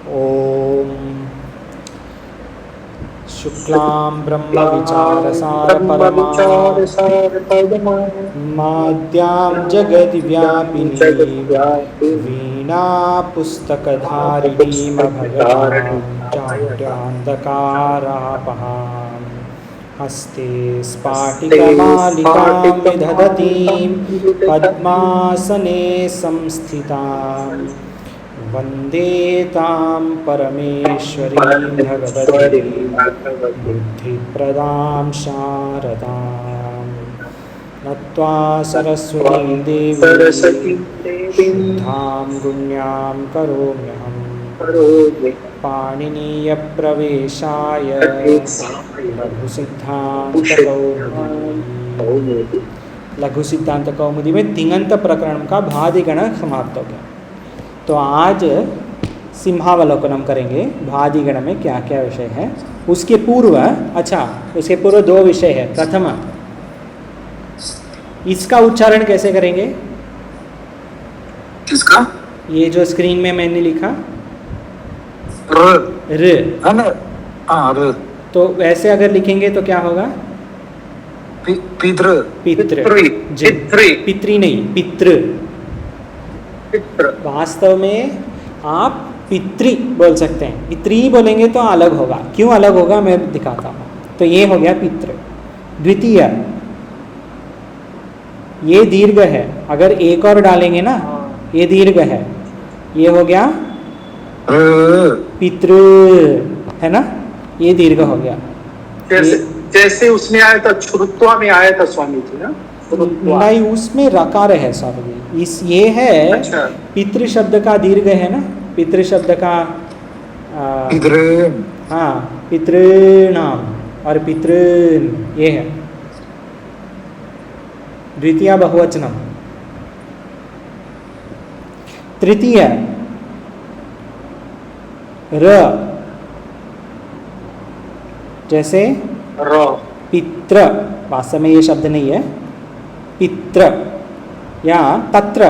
ओम शुक्लां ब्रह्मविचारसारपरमां माद्यां जगद्व्यापिनीं वीणापुस्तकधारिणीमभगवां चाट्यान्धकारापहां हस्ते स्फाटिकमालिकां विदधतीं पद्मासने संस्थितां वन्दे तां परमेश्वरीं भगवतीं बुद्धिप्रदां शारदां नत्वा सरस्वतीं देवीं शुद्धां गुण्यां करोम्यहं पाणिनीयप्रवेशाय लघुसिद्धान्तकौमुदी। लघु सिद्धांत कौमुदी में तिङन्त प्रकरण का भादिगण समाप्त हो गया। तो आज सिंहावलोकनम करेंगे भादिगण में क्या क्या विषय है। उसके पूर्व उसके पूर्व दो विषय है। प्रथम इसका उच्चारण कैसे करेंगे? किसका? ये जो स्क्रीन में मैंने लिखा र। तो वैसे अगर लिखेंगे तो क्या होगा? पितृ। पितृ पितृ नहीं, पितृ। वास्तव में आप पितृ बोल सकते हैं, पितृ बोलेंगे तो अलग होगा। क्यों अलग होगा मैं दिखाता हूँ। तो ये हो गया पितृ। द्वितीय, ये दीर्घ है, अगर एक और डालेंगे ना, ये दीर्घ है, ये हो गया पितृ, है ना, ये दीर्घ हो गया। जैसे उसमें आया था, श्रुत्वा में आया था स्वामी जी ना? नहीं, उसमें रकार है स्वामी जी। ये है पितृ शब्द का दीर्घ है ना, पितृ शब्द का हाँ, पितृणाम और पितृन ये है। द्वितीय बहुवचनम। तृतीय र, जैसे पित्र, वास्तव में ये शब्द नहीं है, पित्र या तत्र।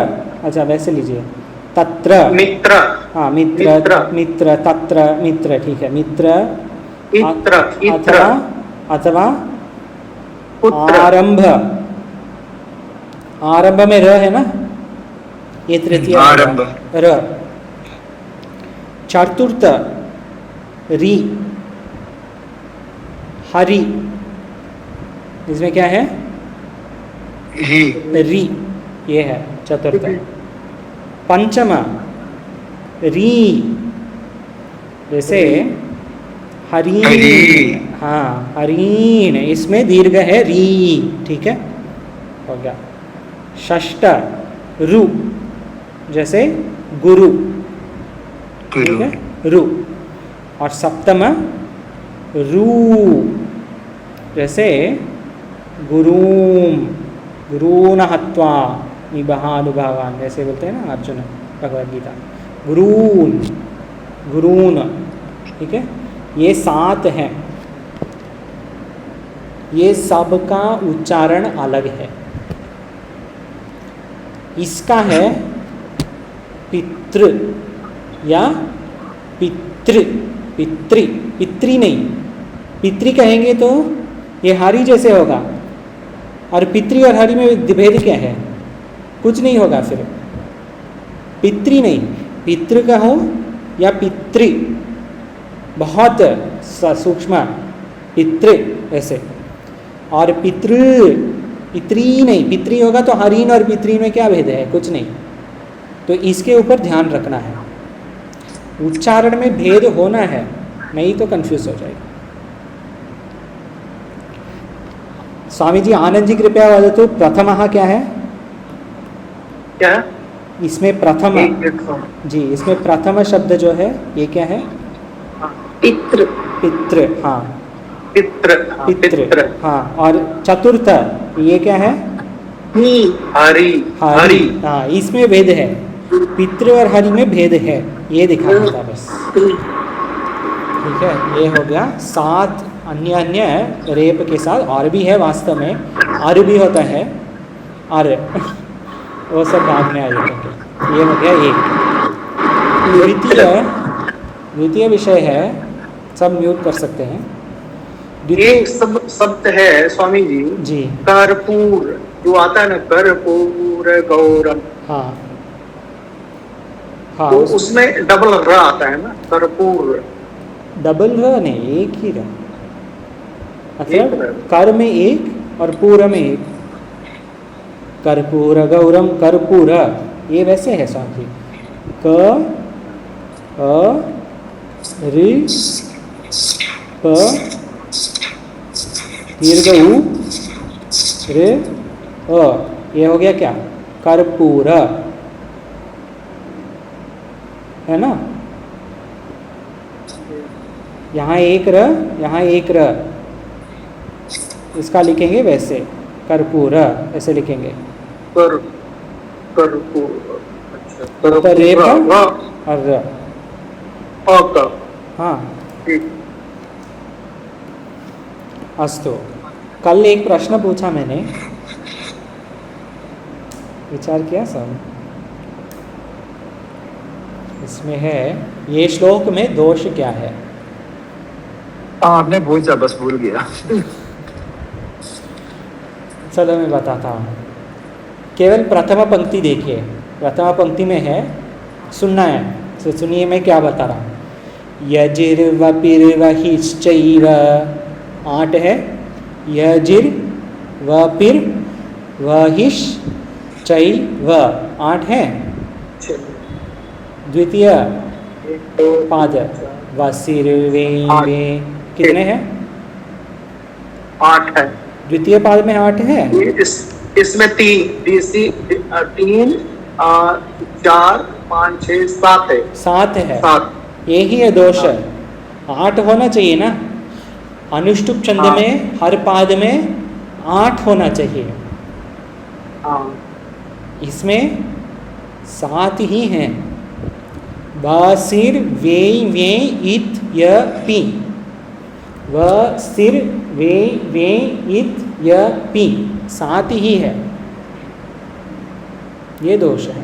अच्छा वैसे लीजिए, तत्र मित्र। हाँ, मित्र मित्र तत्र मित्र, ठीक है। मित्र अथवा आरंभ। आरंभ में र है ना, ये तृतीय आरंभ र। चतुर्थ री, हरि, इसमें क्या है? री, ये है चतुर्थ। पंचम री, जैसे हरीन, हाँ हरीन, इसमें दीर्घ है री, ठीक है, हो गया। षष्ठ रु, जैसे गुरु, ठीक है, रु। और सप्तम रू, जैसे गुरूम, गुरून हत्वा निबहानुभावान, ऐसे बोलते हैं ना अर्जुन भगवद गीता। गुरून, गुरून, ठीक है। ये 7 हैं, ये सब का उच्चारण अलग है। इसका है पितृ या पितृ, पितृ, पितृ नहीं, पितृ कहेंगे तो ये हरि जैसे होगा। और पितृ और हरि में भेद क्या है? कुछ नहीं होगा। फिर पितृ नहीं, पितृ कहो या पितृ, बहुत सूक्ष्म पितृ ऐसे। और पितृ, पितृ नहीं, पितृ होगा तो हरिन और पितृ में क्या भेद है? कुछ नहीं। तो इसके ऊपर ध्यान रखना है, उच्चारण में भेद होना है, नहीं तो कंफ्यूज हो जाएगा। स्वामी जी आनंद जी कृपया वदतु, प्रथमः क्या है? क्या इसमें प्रथम जी, इसमें प्रथम शब्द जो है ये क्या है? पितृ। पितृ, हाँ पितृ, पितृ, हाँ। और चतुर्थ ये क्या है? हरि, हरि, हाँ, इसमें भेद है, पितृ और हरि में भेद है, ये दिखाना था बस, ठीक है। ये हो गया 7 अन्य रेप के साथ और भी है, वास्तव में अर भी होता है, अर वो सब बाद में आ जाएंगे। ये हो गया एक। द्वितीय द्वितीय विषय है, सब म्यूट कर सकते हैं। द्वितीय एक शब्द है स्वामी जी, जी कर्पूर, जो आता है ना, कर्पूर गौरम, हाँ हाँ, तो उसमें डबल र आता है ना, कर्पूर। डबल र नहीं, एक ही र, एक मतलब र। कर में एक और पूर में एक। कर्पूर गौरम, कर्पूर, ये वैसे है स्वामी जी। क अ रि प दीर्घ उ रे अ, ये हो गया क्या, कर्पूर, है ना। यहाँ एक र, यहाँ एक र, इसका लिखेंगे वैसे, कर्पूर ऐसे लिखेंगे। कर कर्पूर, अच्छा, तो रे कर्पूर का र और र, अ का, हाँ। ठीक। अस्तु, कल एक प्रश्न पूछा मैंने, विचार किया सब। इसमें है, ये श्लोक में दोष क्या है। आपने पूछा, बस भूल गया। चलो मैं बताता हूँ, केवल प्रथम पंक्ति देखिए। प्रथम पंक्ति में है, सुनना है, तो सुनिए मैं क्या बता रहा हूँ। यजिर्वपिर्वहिश्चैव, 8 है। यजिर वपिर वहिश्चैव, 8 है। द्वितीय पाद वसिर्वे वे, कितने हैं, 8 है। द्वितीय पाद में 8 है। इसमें 3, 4, 5, 6, 7 है। 7 है, 7। यही है दोष है। 8 होना चाहिए ना, अनुष्टुप छंद हाँ। में हर पाद में 8 होना चाहिए, हाँ। इसमें 7 ही हैं। बसिर वे वे इत य पी, वसिर वे वे इत य पी, 7 ही है, ये दोष है।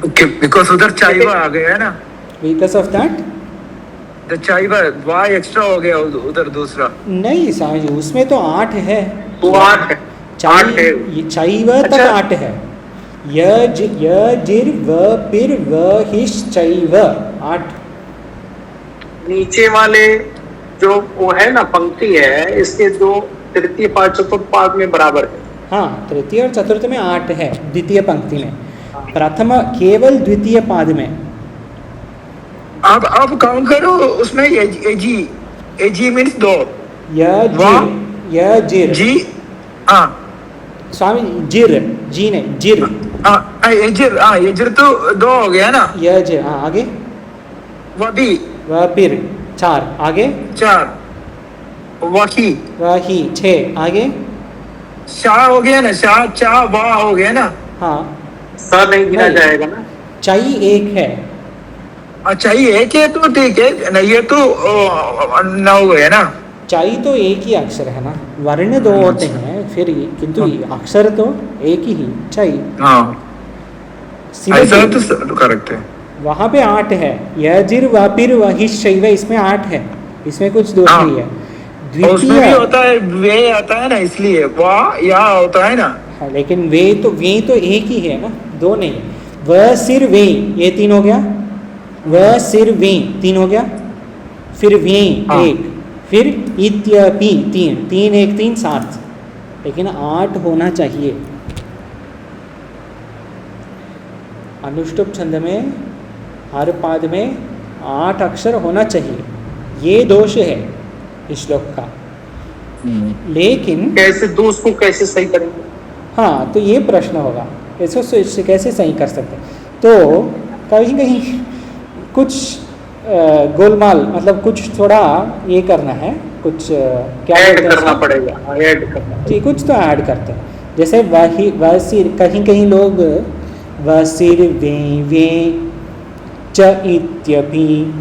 बिकॉज उधर चाइवा आ गया है ना, बिकॉज ऑफ दैट, द चाइवा वाई एक्स्ट्रा हो गया उधर दूसरा। नहीं समझ, उसमें तो 8 है, वो 8 है। 8 है। चाइव तक अच्छा। 8 है। यजिर व पिर व हिश चैव, 8। नीचे वाले जो वो है ना, पंक्ति है, इसके जो तृतीय पाद चतुर्थ पाद में बराबर है। हाँ, तृतीय और चतुर्थ में 8 है, द्वितीय पंक्ति में। प्रथम केवल द्वितीय पाद में। अब काउंट करो उसमें, एजी, एजी मीन्स 2। यजिर जी, हाँ स्वामी, जिर, जी नहीं, जिर, एजिर तो 2 हो गया ना। यजिर, हाँ आगे। वबी, व पिर 4, आगे। 4, वही, वही 6, आगे। शाह हो गया ना, शाह चा वाह हो गया ना। हाँ, सा नहीं गिना नहीं। जाएगा ना। चाई 1 है। अच्छा, ये एक है तो ठीक है ना, ये तो 9 है ना। चाई तो एक ही अक्षर है ना, वर्ण 2 होते हैं फिर, किंतु अक्षर तो एक ही, चाई। हाँ, सीधे ऐसा तो करेक्ट है। वहाँ पे 8 है। यजिर वापिर वहिश्चैव, इसमें 8 है, इसमें कुछ दोष हाँ। नहीं है। और उसमें भी द्वितीय, होता है, वे आता है ना, इसलिए वाह या होता है ना। हाँ, लेकिन वे तो एक ही है ना, 2 नहीं। व सिर वे, ये 3 हो गया। व सिर वे 3 हो गया। फिर वे हाँ। 1, फिर इत्यपि 3, 3 1 3 7, लेकिन 8 होना चाहिए। अनुष्टुप छंद में हर पाद में 8 अक्षर होना चाहिए, ये दोष है इस श्लोक का। लेकिन कैसे दोष को कैसे सही करेंगे? हाँ, तो ये प्रश्न होगा, इसको कैसे सही कर सकते हैं। तो कहीं कहीं कुछ गोलमाल, मतलब कुछ थोड़ा ये करना है, कुछ क्या ऐड बोलते हैं करना उसको? पड़ेगा। हाँ, ऐड करना। जी, कुछ तो ऐड करते हैं। जैसे वसिर, कहीं कहीं लोग वसिर वे च इत्यपि,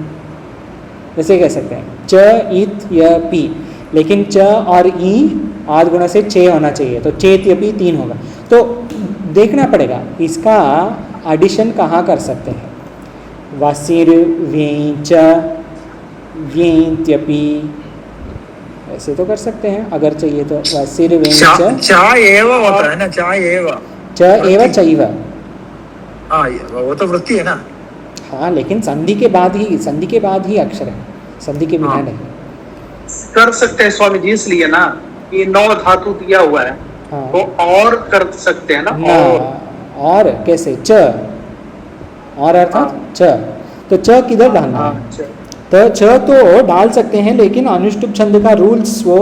ऐसे कह सकते हैं, च इत्यपि, लेकिन च और ई आद गुणा से 6 होना चाहिए, तो चेत्यपि 3 होगा। तो देखना पड़ेगा इसका एडिशन कहाँ कर सकते हैं। वसिर वेंच व्येन्त्यपि, ऐसे तो कर सकते हैं अगर चाहिए तो। वसिर वेंच चा एव होता है ना, चा एव, च एव चैव। हाँ वो तो वृत्ति है ना। हाँ लेकिन संधि के बाद ही अक्षर है, संधि के बिना हाँ। नहीं। कर सकते हैं स्वामी जी, इसलिए ना ये 9 धातु दिया हुआ है, हाँ तो और कर सकते हैं ना, और कैसे च, और अर्थात हाँ। च, तो च किधर डालना हाँ, है? अच्छा। तो च तो डाल सकते हैं लेकिन अनुष्टुप छंद का रूल्स वो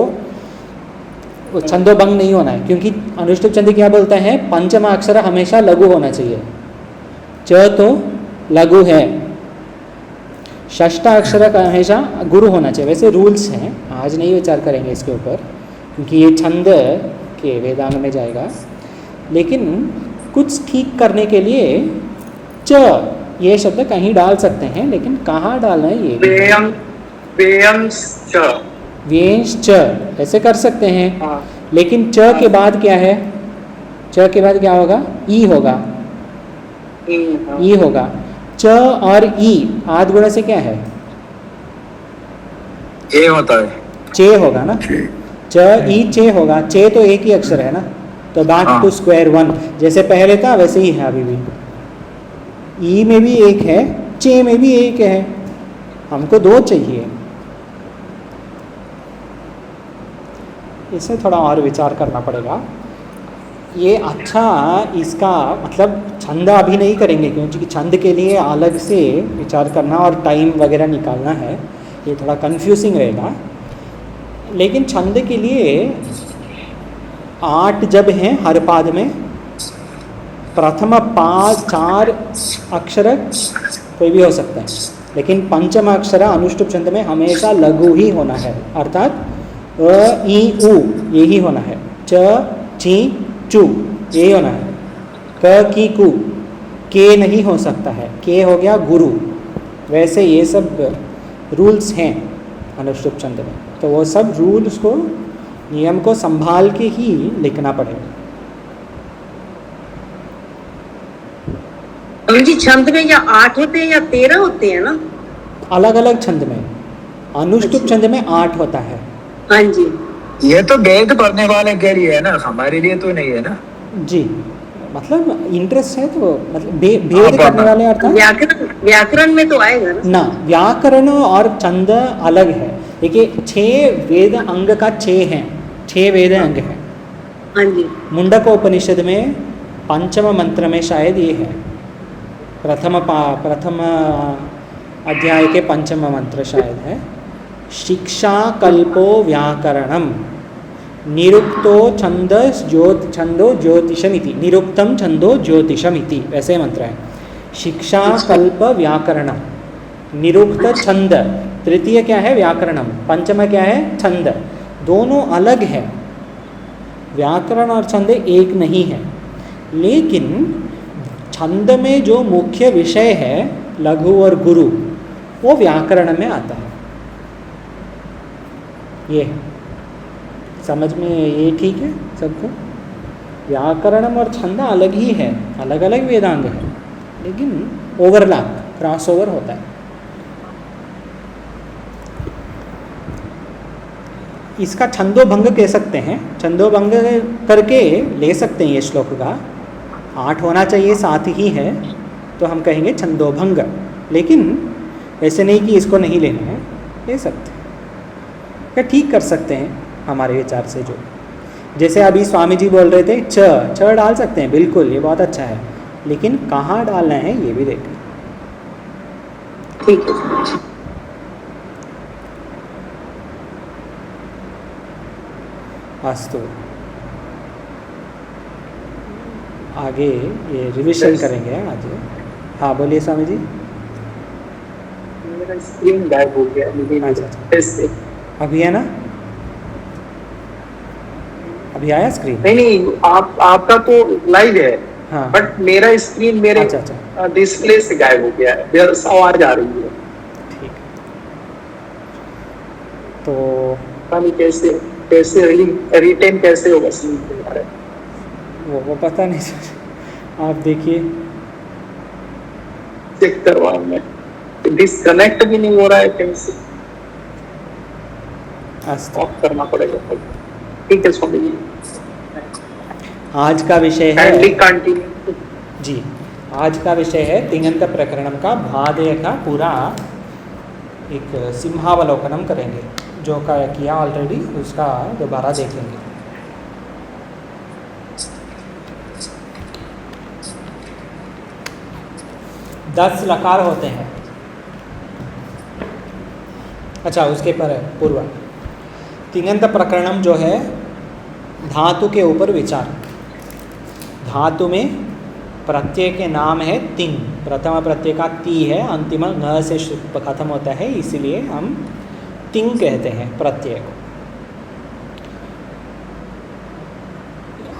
छंदोभंग नहीं होना है, क्योंकि अनुष्टुप छंद क्या बोलता है, पंचम अक्षर हमेशा लघु होना चाहिए। च तो लघु है, षष्ठ अक्षर का हमेशा गुरु होना चाहिए। वैसे रूल्स हैं, आज नहीं विचार करेंगे इसके ऊपर क्योंकि ये छंद के वेदांग में जाएगा। लेकिन कुछ ठीक करने के लिए च ये शब्द कहीं डाल सकते हैं, लेकिन कहाँ डालना है ये व्ययं व्ययं च, व्यंश च ऐसे कर सकते हैं। हाँ। लेकिन च के बाद क्या है, च के बाद क्या होगा, ई होगा, हाँ। ई होगा। च और ई आद गुण से क्या है, ए होता है, चे होगा ना, च ई चे होगा। चे तो एक ही अक्षर है ना, तो बैक हाँ। टू स्क्वायर वन, जैसे पहले था वैसे ही है अभी भी। ई में भी एक है, चे में भी एक है, हमको 2 चाहिए। इसे थोड़ा और विचार करना पड़ेगा। ये अच्छा, इसका मतलब छंद अभी नहीं करेंगे क्योंकि छंद के लिए अलग से विचार करना और टाइम वगैरह निकालना है, ये थोड़ा कंफ्यूजिंग रहेगा। लेकिन छंद के लिए 8 जब हैं हर पाद में, प्रथम 4 अक्षर कोई भी हो सकता है, लेकिन पंचम अक्षर अनुष्टुप छंद में हमेशा लघु ही होना है, अर्थात अ ई उ यही होना है। च ची चू यही होना है। क की कु के नहीं हो सकता है, के हो गया गुरु। वैसे ये सब रूल्स हैं अनुष्टुप छंद में, तो वो सब रूल्स को, नियम को संभाल के ही लिखना पड़ेगा। जी छंद में या 8 होते हैं या 13 होते हैं ना? अलग अलग छंद में, अनुष्टुप छंद में 8 होता है। हाँ जी। ये तो वेद पढ़ने वाले के लिए है ना, हमारे लिए तो नहीं है ना। जी, मतलब इंटरेस्ट है तो मतलब भेद करने वाले अर्थात व्याकरण में तो आएगा ना। व्याकरण और छंद अलग है। देखिए 6 वेद अंग का 6 हैं, 6 वेद अंग हैं। हाँ जी। मुंडकोपनिषद में पंचम मंत्र में शायद ये है, प्रथम अध्याय के पंचम मंत्र शायद है, शिक्षा कल्पो व्याकरणम निरुक्तो छंदो ज्योतिषमिति, निरुक्तम छंदो ज्योतिषमिति, ऐसे मंत्र है। शिक्षा कल्प व्याकरणम, निरुक्त छंद, तृतीय क्या है व्याकरणम, पंचम क्या है छंद, दोनों अलग है। व्याकरण और छंद एक नहीं है, लेकिन छंद में जो मुख्य विषय है लघु और गुरु, वो व्याकरण में आता है। ये समझ में, ये ठीक है सबको? व्याकरणम और छंद अलग ही है, अलग अलग वेदांग है, लेकिन ओवरलैप, क्रॉसओवर होता है। इसका छंदोभंग कह सकते हैं, छंदोभंग करके ले सकते हैं ये श्लोक का। 8 होना चाहिए, 7 ही है, तो हम कहेंगे छंदोभंग। लेकिन ऐसे नहीं कि इसको नहीं लेना है, ले सकते हैं, क्या ठीक कर सकते हैं हमारे विचार से। जो जैसे अभी स्वामी जी बोल रहे थे छ डाल सकते हैं, बिल्कुल ये बहुत अच्छा है, लेकिन कहाँ डालना है ये भी देखें। ठीक है। अस्तु, आगे ये रिविजन करेंगे आज। हाँ बोलिए स्वामी जी। मेरा स्क्रीन गायब हो गया, अच्छा। ऐसे अभी है ना, अभी आया स्क्रीन? नहीं, आपका तो लाइव है, हाँ। बट मेरा स्क्रीन मेरे अच्छा। डिस्प्ले से गायब हो गया है, आवाज आ रही है। ठीक, तो पता नहीं कैसे रिटेन कैसे होगा स्क्रीन पे आ रहा है। वो पता नहीं सर, आप देखिए। चेक करवाऊँ मैं। डिस्कनेक्ट भी नहीं हो रहा है कहीं से, अस्तु। ऑफ करना पड़ेगा। ठीक है स्वामी जी, आज का विषय काइंडली है कंटिन्यू। जी, आज का विषय है तिङन्त प्रकरणम का भादेय का पूरा एक सिंहावलोकनम करेंगे। जो का किया ऑलरेडी उसका दोबारा देखेंगे। दस लकार होते हैं। अच्छा, उसके पर पूर्व तिङन्त प्रकरणम जो है धातु के ऊपर विचार। धातु में प्रत्यय के नाम है तिंग, प्रथम प्रत्यय का ती है, अंतिम न से खत्म होता है, इसीलिए हम तिंग कहते हैं प्रत्यय को।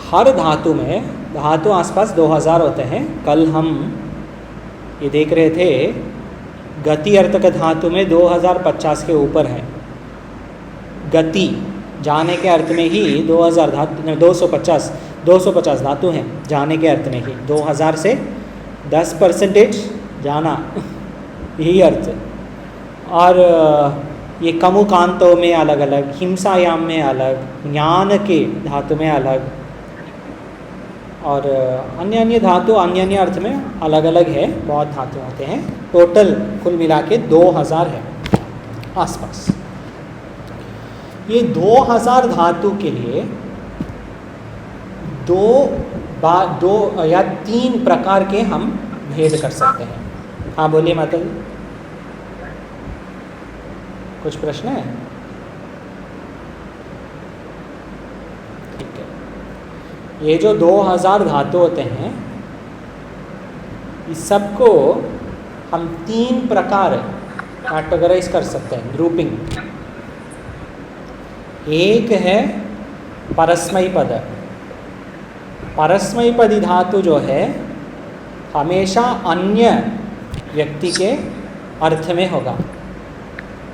हर धातु में, धातु आसपास 2000 होते हैं। कल हम ये देख रहे थे गति अर्थक धातु में 2050 के ऊपर है। गति जाने के अर्थ में ही 2000 धातु 250 धातु हैं जाने के अर्थ में ही। 2000 से 10% जाना यही अर्थ। और ये कमुकांतों में अलग अलग, हिंसायाम में अलग, ज्ञान के धातु में अलग, और अन्य अन्य धातु अन्य अन्य अर्थ में अलग अलग है। बहुत धातु होते हैं, टोटल कुल मिला के 2000 है आसपास। ये 2000 धातु के लिए दो या तीन प्रकार के हम भेद कर सकते हैं। हाँ बोलिए माता जी, कुछ प्रश्न है? ठीक है। ये जो 2000 धातु होते हैं, इस सबको हम तीन प्रकार कैटेगराइज कर सकते हैं, ग्रुपिंग। एक है परस्मयी पद। परस्मयी पदी धातु जो है हमेशा अन्य व्यक्ति के अर्थ में होगा।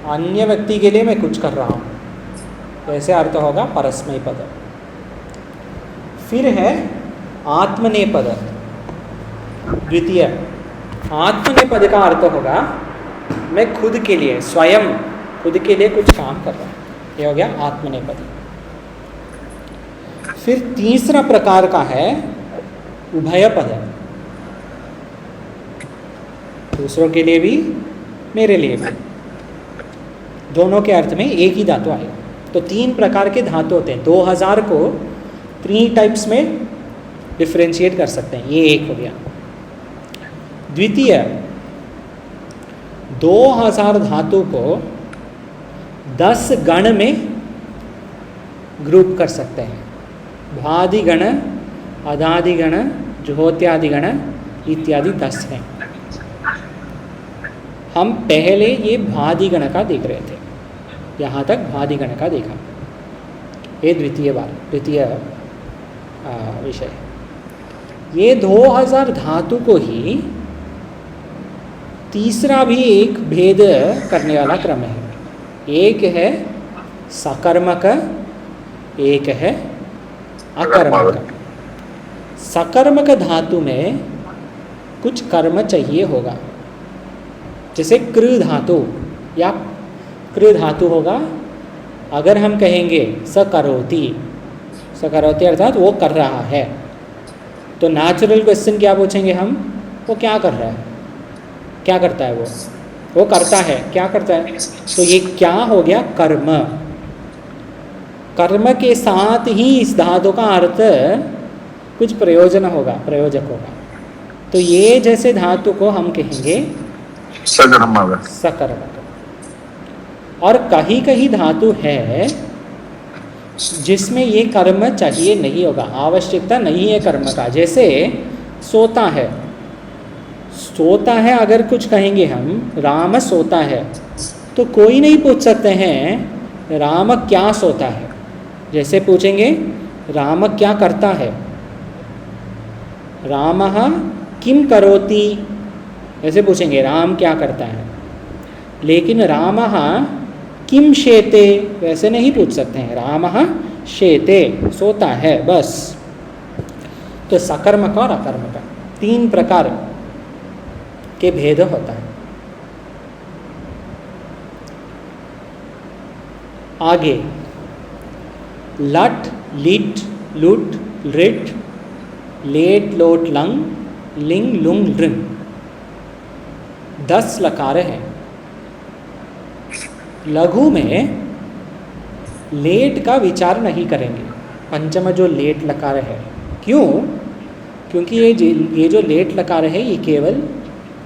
अन्य व्यक्ति के लिए मैं कुछ कर रहा हूँ, ऐसे अर्थ होगा परस्मयी पद। फिर है आत्मनेपद, द्वितीय। आत्मनेपद का अर्थ होगा मैं खुद के लिए, स्वयं खुद के लिए कुछ काम कर रहा हूँ, ये हो गया आत्मनेपदी। फिर तीसरा प्रकार का है उभय पद, दूसरों के लिए भी मेरे लिए भी, दोनों के अर्थ में एक ही धातु आएगा। तो तीन प्रकार के धातु होते हैं। 2000 को 3 टाइप्स में डिफरेंशिएट कर सकते हैं। ये एक हो गया। द्वितीय, 2000 धातु को 10 गण में ग्रुप कर सकते हैं। भादि गण, अदादि गण, ज्योत्यादि गण इत्यादि 10 हैं। हम पहले ये भादि गण का देख रहे थे, यहाँ तक भादि गण का देखा। ये द्वितीय विषय। ये 2000 धातु को ही तीसरा भी एक भेद करने वाला क्रम है। एक है सकर्मक, एक है अकर्मक। सकर्मक धातु में कुछ कर्म चाहिए होगा, जैसे कृ धातु या कृ धातु होगा। अगर हम कहेंगे सकरोति, सकरोति अर्थात वो कर रहा है, तो नेचुरल क्वेश्चन क्या पूछेंगे हम? वो क्या कर रहा है, क्या करता है? वो करता है, क्या करता है? तो ये क्या हो गया? कर्म। कर्म के साथ ही इस धातु का अर्थ कुछ प्रयोजन होगा, प्रयोजक होगा। तो ये जैसे धातु को हम कहेंगे सकर्मक। और कहीं कहीं धातु है जिसमें ये कर्म चाहिए नहीं होगा, आवश्यकता नहीं है कर्म का। जैसे सोता है, सोता है अगर कुछ कहेंगे हम, राम सोता है, तो कोई नहीं पूछ सकते हैं राम क्या सोता है। जैसे पूछेंगे राम क्या करता है, रामः किम करोति, ऐसे पूछेंगे राम क्या करता है। लेकिन रामः किम शेते, वैसे नहीं पूछ सकते हैं, रामः शेते, सोता है, बस। तो सकर्मक और अकर्मक 3 प्रकार के भेद होता है। आगे लट लिट लुट लिट लेट लोट लंग लिंग लुंग लृंग 10 लकार हैं। लघु में लेट का विचार नहीं करेंगे, पंचम जो लेट लकार है। क्यों? क्योंकि ये जो लेट लकार है ये केवल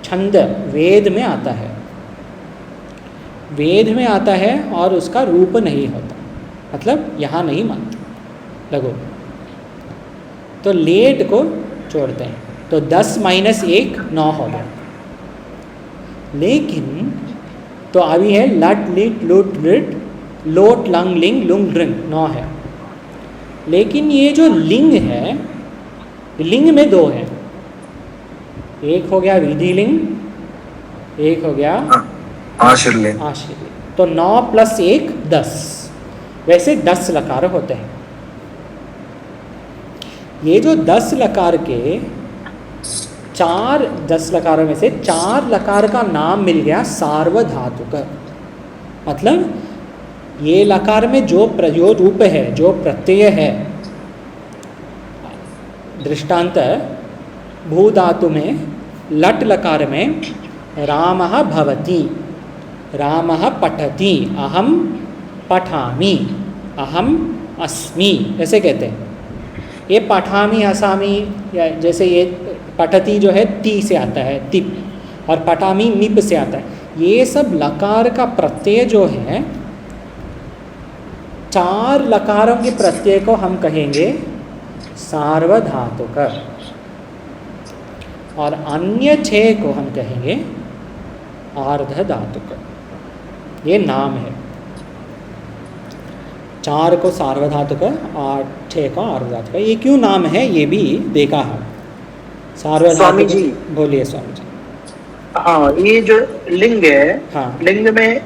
छंद वेद में आता है, वेद में आता है और उसका रूप नहीं होता, मतलब यहाँ नहीं मानते लघु। तो लेट को छोड़ते हैं, तो 10 माइनस 1 9 हो गया। लेकिन तो अभी है लट लिट लुट लिट लोट लंग लिंग लुंग लृंग 9 है। लेकिन ये जो लिंग है, लिंग में 2 है, एक हो गया विधि लिंग, एक हो गया आश्रय। आश्रय। तो 9 + 1 10, वैसे 10 लकार होते हैं। ये जो 10 लकार के 10 लकारों में से 4 लकार का नाम मिल गया सार्वधातुक। मतलब ये लकार में जो रूप है, जो प्रत्यय है, दृष्टांत भू धातु में लट लकार में रामः भवति, रामः पठति, अहम पठामि, अहम अस्मि, ऐसे कहते हैं। ये पठामि हसामि, या जैसे ये पठति जो है ती से आता है, तिप, और पठामि निप से आता है। ये सब लकार का प्रत्यय जो है, 4 लकारों के प्रत्यय को हम कहेंगे सार्वधातुक, और अन्य 6 को हम कहेंगे आर्धधातुक। ये नाम है, 4 को सार्वधातुक, 6 को आर्धधातुक। ये क्यों नाम है ये भी देखा है। सार्वधातुक, स्वामी जी। बोलिए स्वामी जी। हाँ, ये जो लिंग है, हाँ लिंग में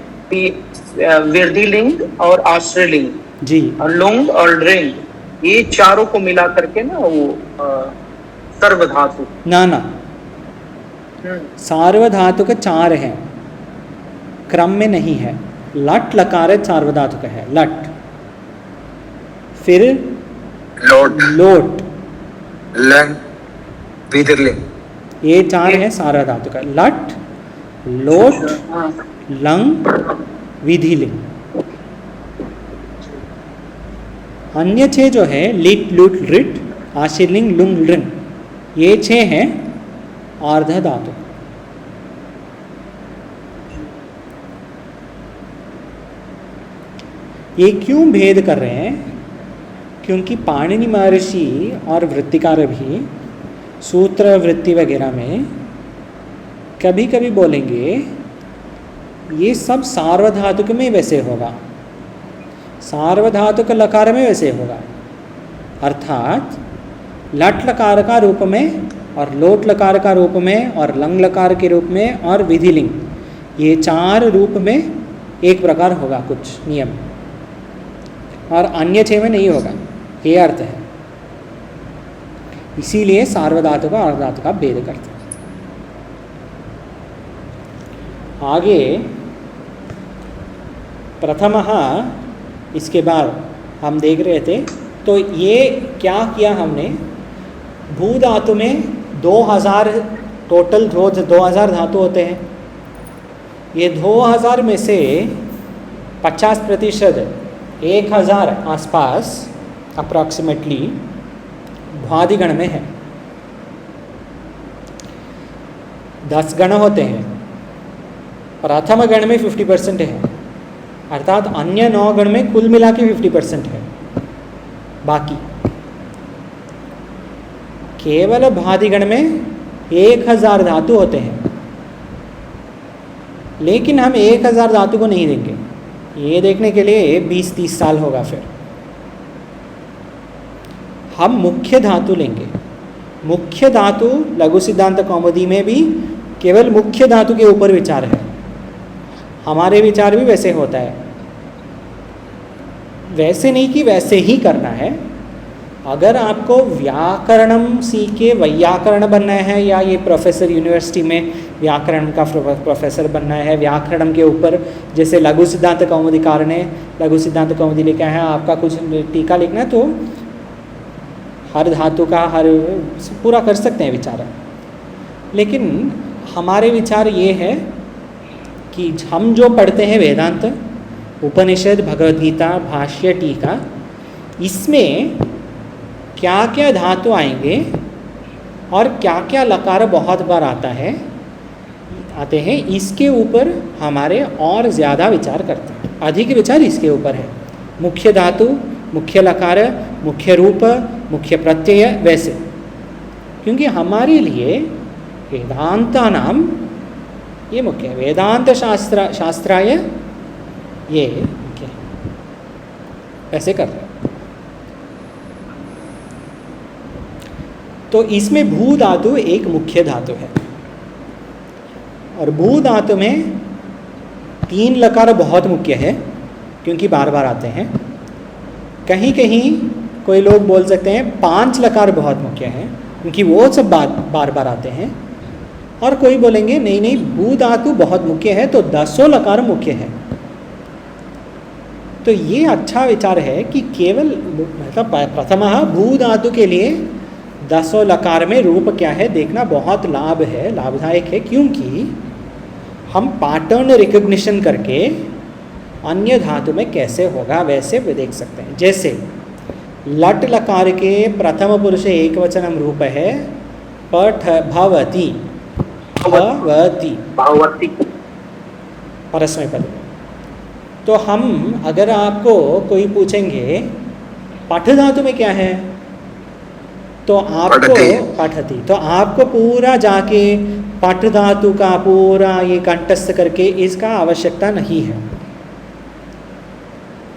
वृद्धि लिंग और आश्रय लिंग जी, और लुंग और लिंग, ये चारों को मिला करके ना वो सर्वधातु। ना सार्वधातुक 4 है, क्रम में नहीं है। लट लकार सार्वधातुक है, लट, फिर लोट लोट, लंग विधिलिंग, ये 4 है सार्वधातुक। लट लोट लंग विधिलिंग। अन्य 6 जो है लिट लुट लिट आशीलिंग लुंग लृंग, ये 6 हैं आर्धधातुक। ये क्यों भेद कर रहे हैं? क्योंकि पाणिनि महर्षि और वृत्तिकार भी सूत्र वृत्ति वगैरह में कभी कभी बोलेंगे ये सब सार्वधातुक में वैसे होगा, सार्वधातुक लकार में वैसे होगा। अर्थात लट लकार का रूप में और लोट लकार का रूप में और लंग लकार के रूप में और विधिलिंग, ये 4 रूप में एक प्रकार होगा कुछ नियम, और अन्य 6 में नहीं होगा, ये अर्थ है। इसीलिए सार्वधातुक और अर्धधातुक का भेद करते हैं। आगे प्रथमः, इसके बाद हम देख रहे थे, तो ये क्या किया हमने, भू धातु में 2000 टोटल 2000 धातु होते हैं। ये 2000 में से 50% 1000 आसपास अप्रॉक्सीमेटली भ्वादिगण में है। 10 गण होते हैं, प्रथम गण में 50% है, अर्थात अन्य 9 गण में कुल मिला के 50% है। बाकी केवल भ्वादिगण में 1000 धातु होते हैं, लेकिन हम 1000 धातु को नहीं देंगे। ये देखने के लिए 20-30 साल होगा। फिर हम मुख्य धातु लेंगे। मुख्य धातु लघु सिद्धांत कौमुदी में भी केवल मुख्य धातु के ऊपर विचार है, हमारे विचार भी वैसे होता है। वैसे नहीं कि वैसे ही करना है। अगर आपको व्याकरणम सीख के वैयाकरण बनना है, या ये प्रोफेसर यूनिवर्सिटी में व्याकरण का प्रोफेसर बनना है, व्याकरण के ऊपर जैसे लघु सिद्धांत कौमुदीकार ने लघु सिद्धांत कौमुदी लिखा है, आपका कुछ टीका लिखना है तो हर धातु का हर पूरा कर सकते हैं विचार। लेकिन हमारे विचार ये है कि हम जो पढ़ते हैं वेदांत, उपनिषद, भगवद गीता, भाष्य, टीका, इसमें क्या क्या धातु आएंगे और क्या क्या लकार बहुत बार आते हैं, इसके ऊपर हमारे और ज़्यादा विचार करते हैं। अधिक विचार इसके ऊपर है, मुख्य धातु, मुख्य लकार, मुख्य रूप, मुख्य प्रत्यय, वैसे। क्योंकि हमारे लिए वेदांता नाम ये मुख्य है, वेदांत शास्त्राय ये मुख्य है, ऐसे कर रहे हैं। तो इसमें भू धातु एक मुख्य धातु है और भू धातु में 3 लकार बहुत मुख्य है क्योंकि बार बार आते हैं। कहीं कहीं कोई लोग बोल सकते हैं 5 लकार बहुत मुख्य हैं क्योंकि वो सब बार बार आते हैं, और कोई बोलेंगे नहीं नहीं भू धातु बहुत मुख्य है तो 10 लकार मुख्य है। तो ये अच्छा विचार है कि केवल मतलब प्रथमः भू धातु के लिए 10 लकार में रूप क्या है देखना बहुत लाभदायक है, क्योंकि हम पैटर्न रिकग्निशन करके अन्य धातु में कैसे होगा वैसे भी देख सकते हैं। जैसे लट लकार के प्रथम पुरुष एकवचनम रूप है पठ भवति, भगवती परस्मै पद में। तो हम अगर आपको कोई पूछेंगे पठ धातु में क्या है तो आपको पठती, तो आपको पूरा जाके पठ धातु का पूरा ये कंठस्थ करके इसका आवश्यकता नहीं है।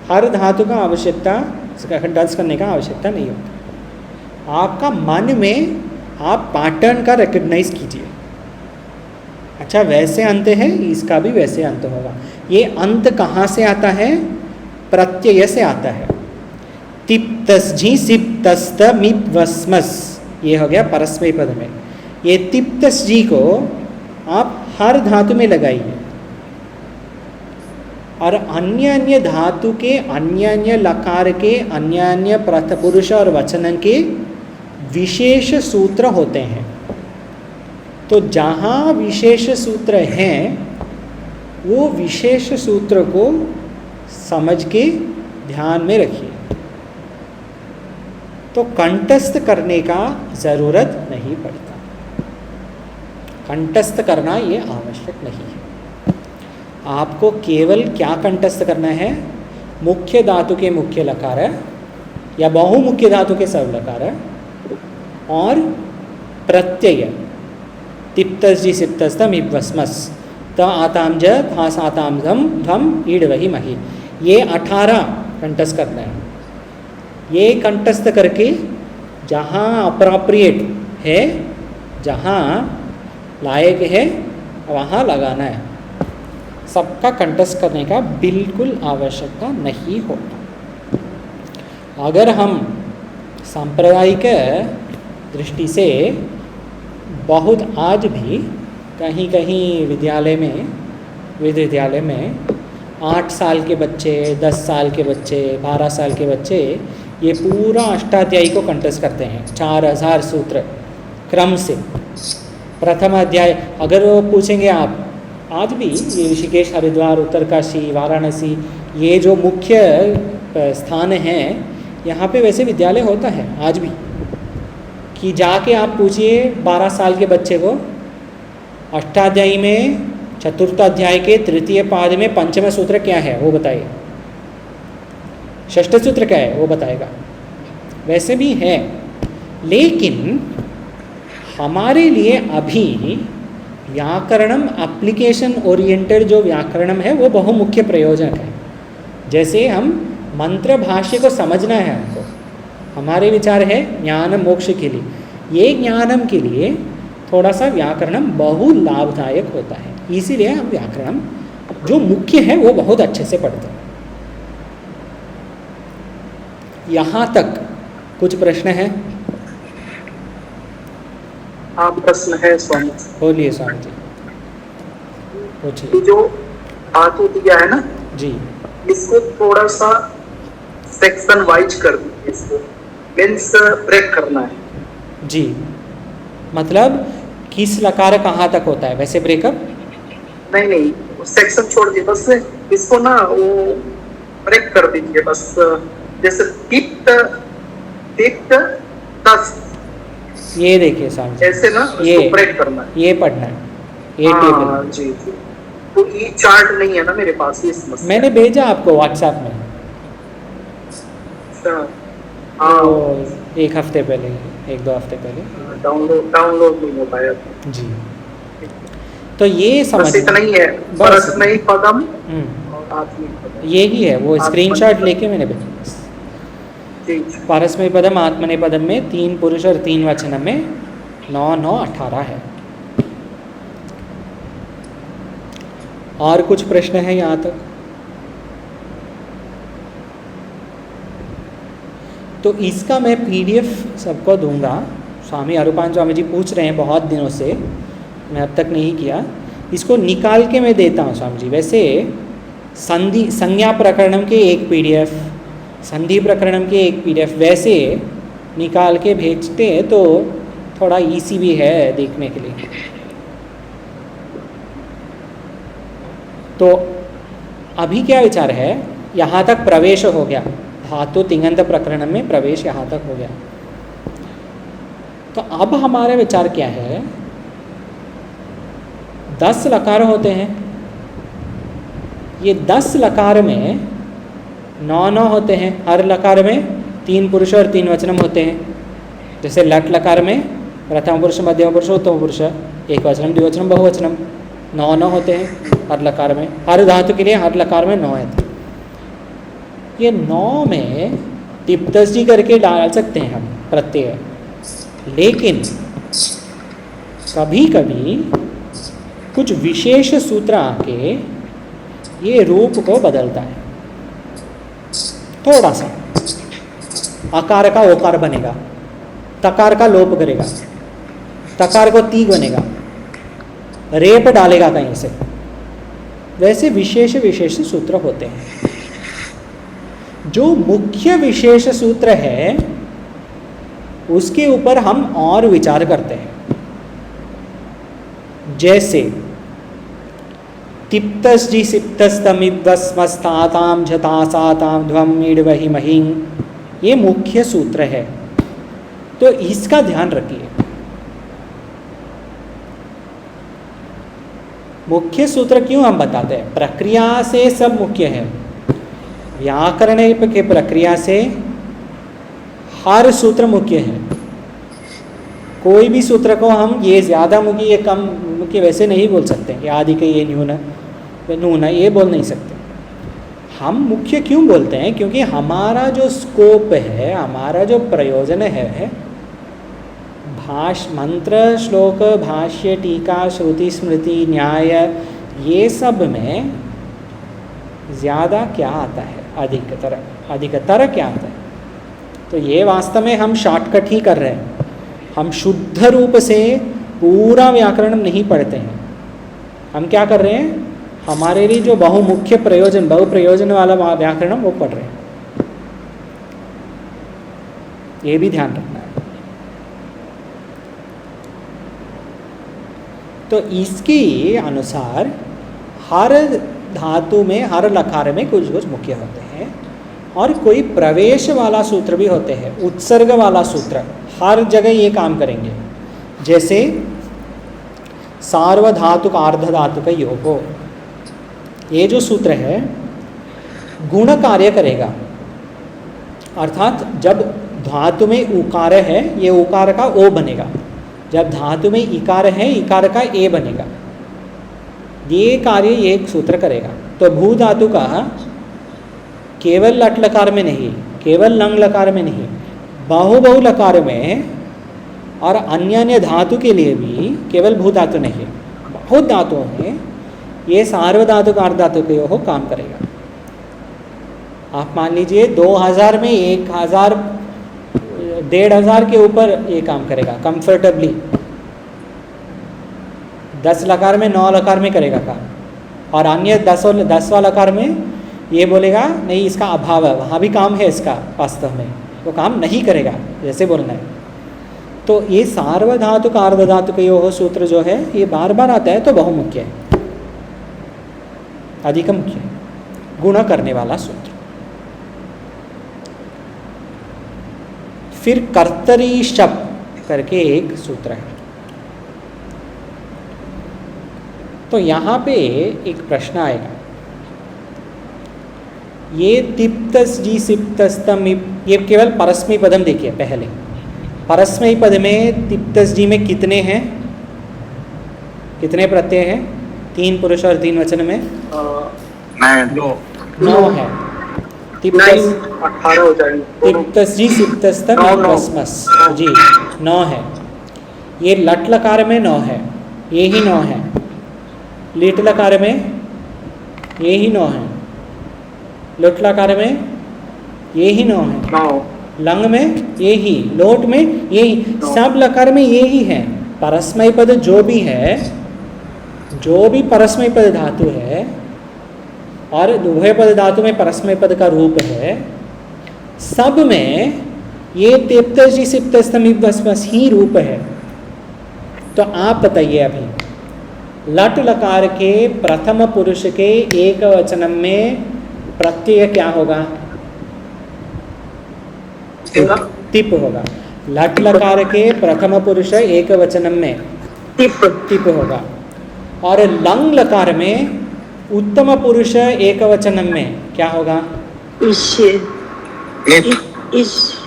हर धातु का आवश्यकता कंठस्थ करने का आवश्यकता नहीं होता। आपका मन में आप पैटर्न का रिकग्नाइज कीजिए, अच्छा वैसे अंत है इसका भी वैसे अंत होगा। ये अंत कहाँ से आता है? प्रत्यय से आता है। तिप्तस्झी सिप्तस्त मिप वस्मस, ये हो गया परस्मै पद में। ये तिप्तस्झी को आप हर धातु में लगाइए और अन्य अन्य धातु के अन्य अन्य लकार के अन्य अन्य पुरुष और वचन के विशेष सूत्र होते हैं। तो जहाँ विशेष सूत्र हैं वो विशेष सूत्र को समझ के ध्यान में रखिए, तो कंठस्थ करने का ज़रूरत नहीं पड़ता। कंठस्थ करना ये आवश्यक नहीं है। आपको केवल क्या कंठस्थ करना है? मुख्य धातु के मुख्य लकार या बहुमुख्य धातु के सब लकार और प्रत्यय तिप्तस्जी सिप्तस्तम इवस्मस त आताम ज फास आताम धम धम ईड वही मही, ये 18 कंठस्थ करना है। ये कंठस्थ करके जहाँ अप्रोप्रिएट है, जहाँ लायक है वहाँ लगाना है। सबका कंठस्थ करने का बिल्कुल आवश्यकता नहीं होता। अगर हम सांप्रदायिक दृष्टि से बहुत आज भी कहीं कहीं विद्यालय में विद्यालय में 8 साल के बच्चे, 10 साल के बच्चे, 12 साल के बच्चे ये पूरा अष्टाध्यायी को कंठस्थ करते हैं 4000 सूत्र क्रम से। प्रथम अध्याय अगर वो पूछेंगे आप, आज भी ये ऋषिकेश, हरिद्वार, उत्तरकाशी, वाराणसी, ये जो मुख्य स्थान हैं यहाँ पे वैसे विद्यालय होता है आज भी, कि जाके आप पूछिए 12 साल के बच्चे को अष्टाध्यायी में चतुर्थ अध्याय के तृतीय पाद में पंचम सूत्र क्या है वो बताइए, षष्ठ सूत्र क्या है वो बताएगा। वैसे भी है, लेकिन हमारे लिए अभी व्याकरणम एप्लीकेशन ओरिएंटेड जो व्याकरणम है वो बहुमुख्य प्रयोजन है। जैसे हम मंत्र भाष्य को समझना है हमको, हमारे विचार है ज्ञान मोक्ष के लिए, ये ज्ञानम के लिए थोड़ा सा व्याकरणम बहु लाभदायक होता है। इसीलिए हम व्याकरणम जो मुख्य है वो बहुत अच्छे से पढ़ते हैं। यहाँ तक कुछ प्रश्न है? हाँ प्रश्न है स्वामी। बोलिए स्वामी जी। पूछिए। ये जो धातु दिया है ना, जी इसको थोड़ा सा सेक्शन वाइज कर दीजिए, इसको मीन्स ब्रेक करना है। जी, मतलब किस लकार कहाँ तक होता है वैसे ब्रेकअप? नहीं नहीं, सेक्शन छोड़ दीजिए, बस इसको ना वो ब्रेक कर दीजिए बस। जैसे तिक्त तिक्त तस, ये देखिए स्वामी जी, ऐसे ना इसको ब्रेक करना है। ये पढ़ना है, ये हाँ टेबल जी जी। तो ये चार्ट नहीं है ना मेरे पास, ये समस्या मैंने है। भेजा आपको व्हाट्सएप में, अच्छा, हाँ तो एक हफ्ते पहले, एक दो हफ्ते पहले। डाउनलोड नहीं हो पाया। जी, तो ये बस समझ इतना ही है, बस। परस्मयी पदम हम्म, और आत्मिक पदम। यही है, वो आत्मनेपदम। स्क्रीनशॉट लेके मैंने भेजा। जी जी। पारस्मय पदम आत्मने पदम में 3 पुरुष और 3 वचन में 9 9 18 है। और कुछ प्रश्न है यहाँ तक? तो इसका मैं पीडीएफ सबको दूंगा। स्वामी अरूपान स्वामी जी पूछ रहे हैं बहुत दिनों से, मैं अब तक नहीं किया। इसको निकाल के मैं देता हूँ स्वामी जी। वैसे संधि संज्ञा प्रकरणम के एक पीडीएफ, संधि प्रकरणम के एक पीडीएफ वैसे निकाल के भेजते हैं तो थोड़ा इजी भी है देखने के लिए। तो अभी क्या विचार है, यहाँ तक प्रवेश हो गया, धातु तिङन्त प्रकरण में प्रवेश यहाँ तक हो गया। तो अब हमारा विचार क्या है, 10 लकार होते हैं, ये 10 लकार में 9 9 होते हैं, हर लकार में 3 पुरुष और 3 वचनम होते हैं। जैसे लट लकार में प्रथम पुरुष, मध्यम पुरुष, उत्तम पुरुष, एक वचनम, द्विवचनम, बहुवचनम, 9 9 होते हैं हर लकार में। हर धातु के लिए हर लकार में 9 है। ये 9 में तिप्तस करके डाल सकते हैं हम प्रत्यय, लेकिन कभी कभी कुछ विशेष सूत्र आके ये रूप को बदलता है थोड़ा सा। अकार का ओकार बनेगा, तकार का लोप करेगा, तकार को तीग बनेगा, रेप डालेगा कहीं से। वैसे विशेष विशेष सूत्र होते हैं। जो मुख्य विशेष सूत्र है उसके ऊपर हम और विचार करते हैं। जैसे तिप्तस जी सिप्तस तमिद्वस्मस्ताताम झतासाताम ध्वम ईडवहि महिं, ये मुख्य सूत्र है, तो इसका ध्यान रखिए। मुख्य सूत्र क्यों हम बताते हैं? प्रक्रिया से सब मुख्य है। व्याकरण के प्रक्रिया से हर सूत्र मुख्य है। कोई भी सूत्र को हम ये ज़्यादा मुख्य, ये कम मुख्य वैसे नहीं बोल सकते। ये आदि के, ये न्यून, नून, ये बोल नहीं सकते। हम मुख्य क्यों बोलते हैं? क्योंकि हमारा जो स्कोप है, हमारा जो प्रयोजन है, मंत्र, श्लोक, भाष्य, टीका, श्रुति, स्मृति, न्याय, ये सब में ज़्यादा क्या आता है? अधिकतर क्या आता है? तो ये वास्तव में हम शॉर्टकट ही कर रहे हैं। हम शुद्ध रूप से पूरा व्याकरण नहीं पढ़ते हैं। हम क्या कर रहे हैं? हमारे लिए जो बहुमुख्य प्रयोजन, बहुप्रयोजन वाला व्याकरण वो पढ़ रहे हैं। ये भी ध्यान रखना है। तो इसके अनुसार हर धातु में, हर लकार में कुछ कुछ मुख्य होते हैं और कोई प्रवेश वाला सूत्र भी होते हैं, उत्सर्ग वाला सूत्र हर जगह ये काम करेंगे। जैसे सार्वधातुक आर्धधातुक योगो, ये जो सूत्र है गुण कार्य करेगा। अर्थात जब धातु में उकार है, ये उकार का ओ बनेगा। जब धातु में इकार है, इकार का ए बनेगा। ये कार्य एक सूत्र करेगा। तो भू धातु का केवल लट लकार में नहीं, केवल लंग लकार में नहीं, बहु लकार में और अन्य अन्य धातु के लिए भी, केवल भू धातु नहीं, बहुत धातुओं में ये सार्वधातुक आर्धधातु के हो काम करेगा। आप मान लीजिए 2000 में 1000, 1500 के ऊपर ये काम करेगा कंफर्टेबली। 10 लकार में 9 लकार में करेगा काम। और अन्य 10 वाला कार में ये बोलेगा नहीं इसका अभाव है, वहाँ भी काम है इसका, वास्तव में वो काम नहीं करेगा, जैसे बोलना है। तो ये सार्वधातुक आर्धधातुकयोः सूत्र जो है ये बार बार आता है, तो बहुमुख्य है, अधिक मुख्य है, गुण करने वाला सूत्र। फिर कर्तरी शब्द करके एक सूत्र है। तो यहाँ पे एक प्रश्न आएगा, ये तिप्तस जी सिप्तस्तम, ये केवल परस्मैपदम पदम देखिए पहले। परस्मैपद पद में तिप्तस जी में कितने हैं, कितने प्रत्यय हैं? 3 पुरुष और 3 वचन में 9 है। तिप्तस 18 हो जाएंगे। तिप्तस जी सिप्तस्तम वस्मस जी 9 है। ये लट लकार में 9 है, ये ही 9 है। लिट लकार में ये ही 9 है। लुट लकार में ये ही 9 है। लंग में ये ही, लोट में ये ही, सब लकार में ये ही है। परस्मय पद जो भी है, जो भी परस्मय पद धातु है और उभय पद धातु में परस्मय पद का रूप है, सब में ये तिप्तस जी सिप्तस्तम वस्मस ही रूप है। तो आप बताइए अभी लट लकार के प्रथम पुरुष के एक वचन में प्रत्यय क्या होगा? तिप होगा। लट लकार के प्रथम पुरुष एक वचन में तिप होगा। और लंग लकार में उत्तम पुरुष एक वचन में क्या होगा?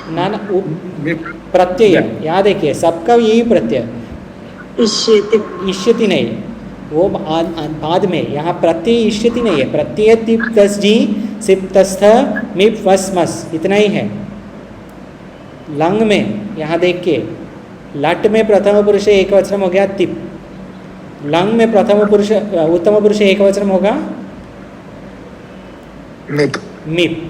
ना ना प्रत्यय, याद देखिए सबका यही प्रत्यय, इष्यति नहीं, वो बाद में, यहाँ प्रत्यय इष्यति नहीं है। प्रत्यय तिप्तस जी सिप्तस्थ मिप वस्मस इतना ही है। लंग में यहाँ देख के लट में प्रथम पुरुष एक वचन हो गया तिप, लंग में प्रथम पुरुष उत्तम पुरुष एक वचन होगा मिप।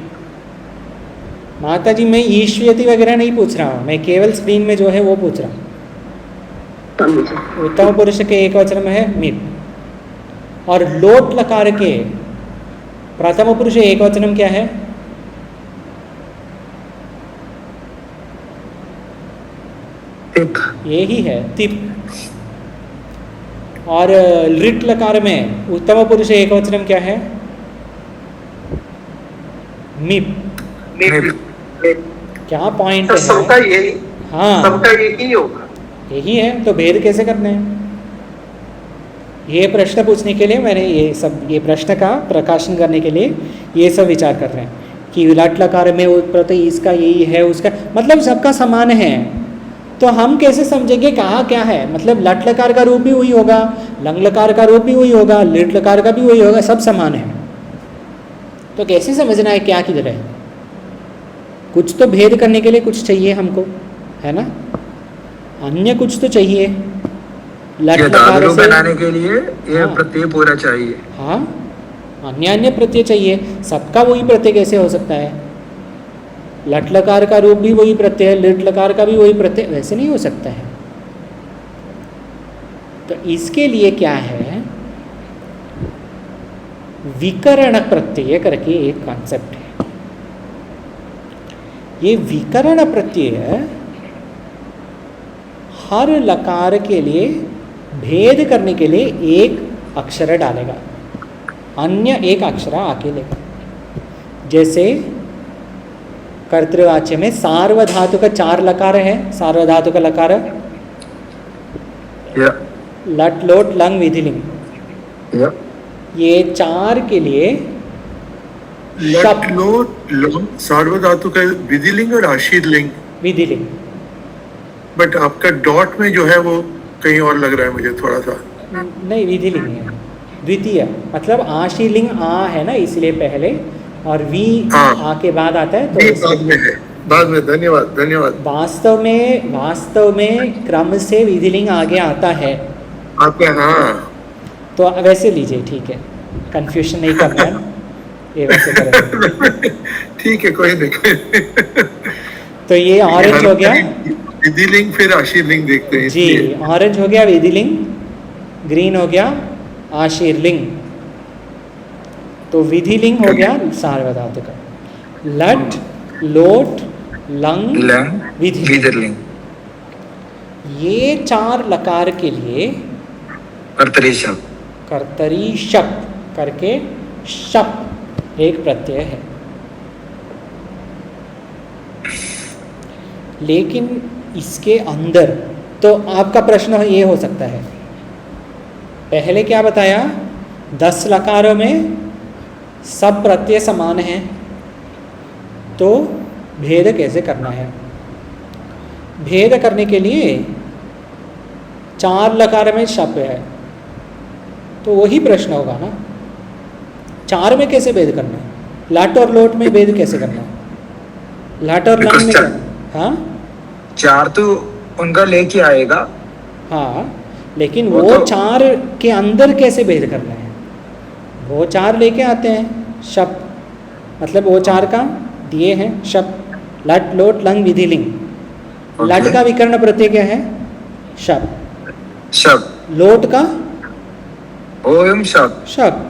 माता जी मैं ईश्वयति वगैरह नहीं पूछ रहा हूँ, मैं केवल स्क्रीन में जो है वो पूछ रहा हूँ। उत्तम पुरुष के एक वचन में है मिप। और लोट लकार के प्रथम पुरुष एक वचनम क्या है? ये ही है तिप। और लिट लकार में उत्तम पुरुष एक वचनम क्या है? मिप। क्या पॉइंट है? सबका यही, हाँ सबका यही होगा, यही है। तो भेद कैसे करने हैं? ये प्रश्न पूछने के लिए मैंने ये प्रश्न का प्रकाशन करने के लिए ये सब विचार कर रहे हैं कि लट लकार में प्रत्यय इसका यही है, उसका मतलब सबका समान है। तो हम कैसे समझेंगे कहाँ क्या है? मतलब लट लकार का रूप भी वही होगा, लंग लकार का रूप भी वही होगा, लिट लकार का भी वही होगा, सब समान है। तो कैसे समझना है क्या किधर है? कुछ तो भेद करने के लिए कुछ चाहिए हमको, है ना? अन्य कुछ तो चाहिए। लट लकार से बनाने के लिए ये प्रत्यय पूरा चाहिए। हाँ, अन्य प्रत्यय चाहिए। सबका वही प्रत्यय कैसे हो सकता है? लट लकार का रूप भी वही प्रत्यय है, लिट लकार का भी वही प्रत्यय, वैसे नहीं हो सकता है। तो इसके लिए क्या है? विकरण प्रत्यय करके एक कॉन्सेप्ट है। ये विकरण प्रत्यय हर लकार के लिए भेद करने के लिए एक अक्षर डालेगा, अन्य एक अक्षर आके लेगा। जैसे कर्तृवाच्य में सार्वधातु का 4 लकार है, सार्वधातु का लकार लट लोट लंग विधिलिंग, ये 4 के लिए लट लोट लंग सार्वधातु का विधिलिंग और आशीर्लिंग विधिलिंग। बट आपका डॉट में जो है वो कहीं और लग रहा है मुझे थोड़ा सा। नहीं, विधिलिंग है द्वितीय, मतलब आशीर्लिंग आ है ना, इसलिए पहले, और वी आ के बाद आता है, तो बाद में है, बाद में। धन्यवाद धन्यवाद। वास्तव में क्रम से विधिलिंग आगे आता है आपका, हाँ तो वैसे लीजिए, ठीक है, कंफ्यूजन नहीं करना है, ये वैसे करेंगे। ठीक है, कोई नहीं। तो ये ऑरेंज हो गया विधिलिंग, फिर आशीर्लिंग देखते हैं जी। ऑरेंज हो गया विधिलिंग, ग्रीन हो गया आशीर्लिंग, तो विधिलिंग हो गया सार्वधातु का। लट, लोट, लंग, लंग, विधिलिंग। विधिलिंग। ये 4 लकार के लिए कर्तरी शब्द, कर्तरी शप करके शप एक प्रत्यय है। लेकिन इसके अंदर तो आपका प्रश्न ये हो सकता है, पहले क्या बताया, 10 लकारों में सब प्रत्यय समान हैं, तो भेद कैसे करना है? भेद करने के लिए 4 लकार में शप है, तो वही प्रश्न होगा ना, 4 में कैसे भेद करना है? लाट और लोट में भेद कैसे करना है? लाट और लंग में क्या? हाँ 4 तो उनका लेके आएगा। हाँ, लेकिन वो वो तो 4 के अंदर कैसे भेद करना है? वो 4 लेके आते हैं शप, मतलब वो 4 का दिए हैं शप, लट, लोट, लंग, विधिलिंग। लट का विकर्ण प्रत्यय क्या है? शप। शब्द, लोट का ओम शब्द, शप,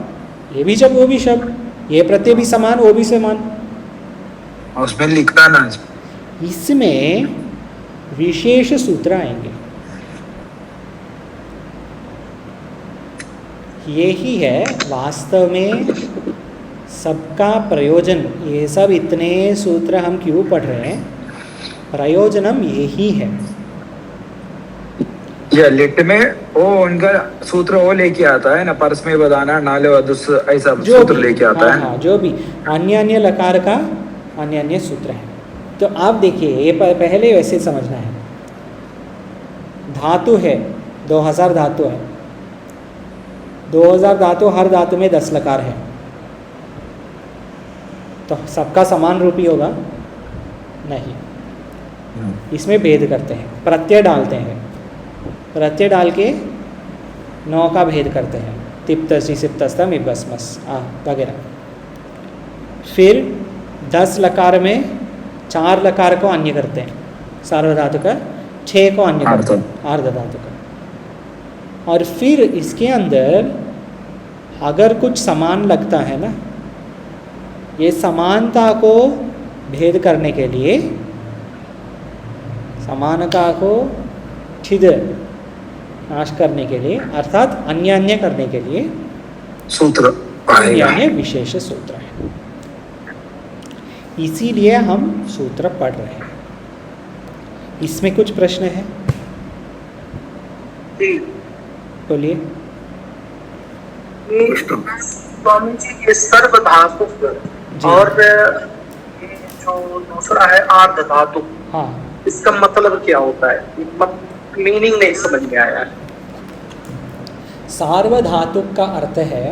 ये भी शब वो भी शब, ये प्रत्यय भी समान वो भी समान। उसमें लिखा ना। इसमें विशेष सूत्र आएंगे, यही है वास्तव में सबका प्रयोजन। ये सब इतने सूत्र हम क्यों पढ़ रहे हैं? प्रयोजनम यही है। ये लिट में वो उनका सूत्र वो लेके आता है ना, परस में बदाना, नाले वदुस, ऐसा जो सूत्र भी, लेके आता है। हाँ, जो भी अन्य अन्य लकार का अन्य अन्य सूत्र है। तो आप देखिए, ये पहले वैसे समझना है। धातु है, 2000 धातु है, 2000 धातु, हर धातु में 10 लकार है, तो सबका समान रूपी होगा? नहीं, इसमें भेद करते हैं, प्रत्यय डालते हैं, प्रत्यय डाल के 9 का भेद करते हैं, तिप्तसी, सिप्तस्तम, इब्बस्मस वगैरह। फिर 10 लकार में 4 लकार को अन्य करते हैं सार्वधातु का, 6 को अन्य करते हैं आर्ध धातु का। और फिर इसके अंदर अगर कुछ समान लगता है ना, ये समानता को भेद करने के लिए, समानता को छिद नाश करने के लिए, अर्थात अन्य अन्य करने के लिए सूत्र अन्य आएगा। अन्य विशेष सूत्र है। इसीलिए हम सूत्र पढ़ रहे हैं। इसमें कुछ प्रश्न है? जी बोलिए। ये स्वामी जी, ये सर्व धातु और ये जो दूसरा है आर्ध धातु, हाँ, इसका मतलब क्या होता है? मीनिंग नहीं समझ में आया है। सार्वधातुक का अर्थ है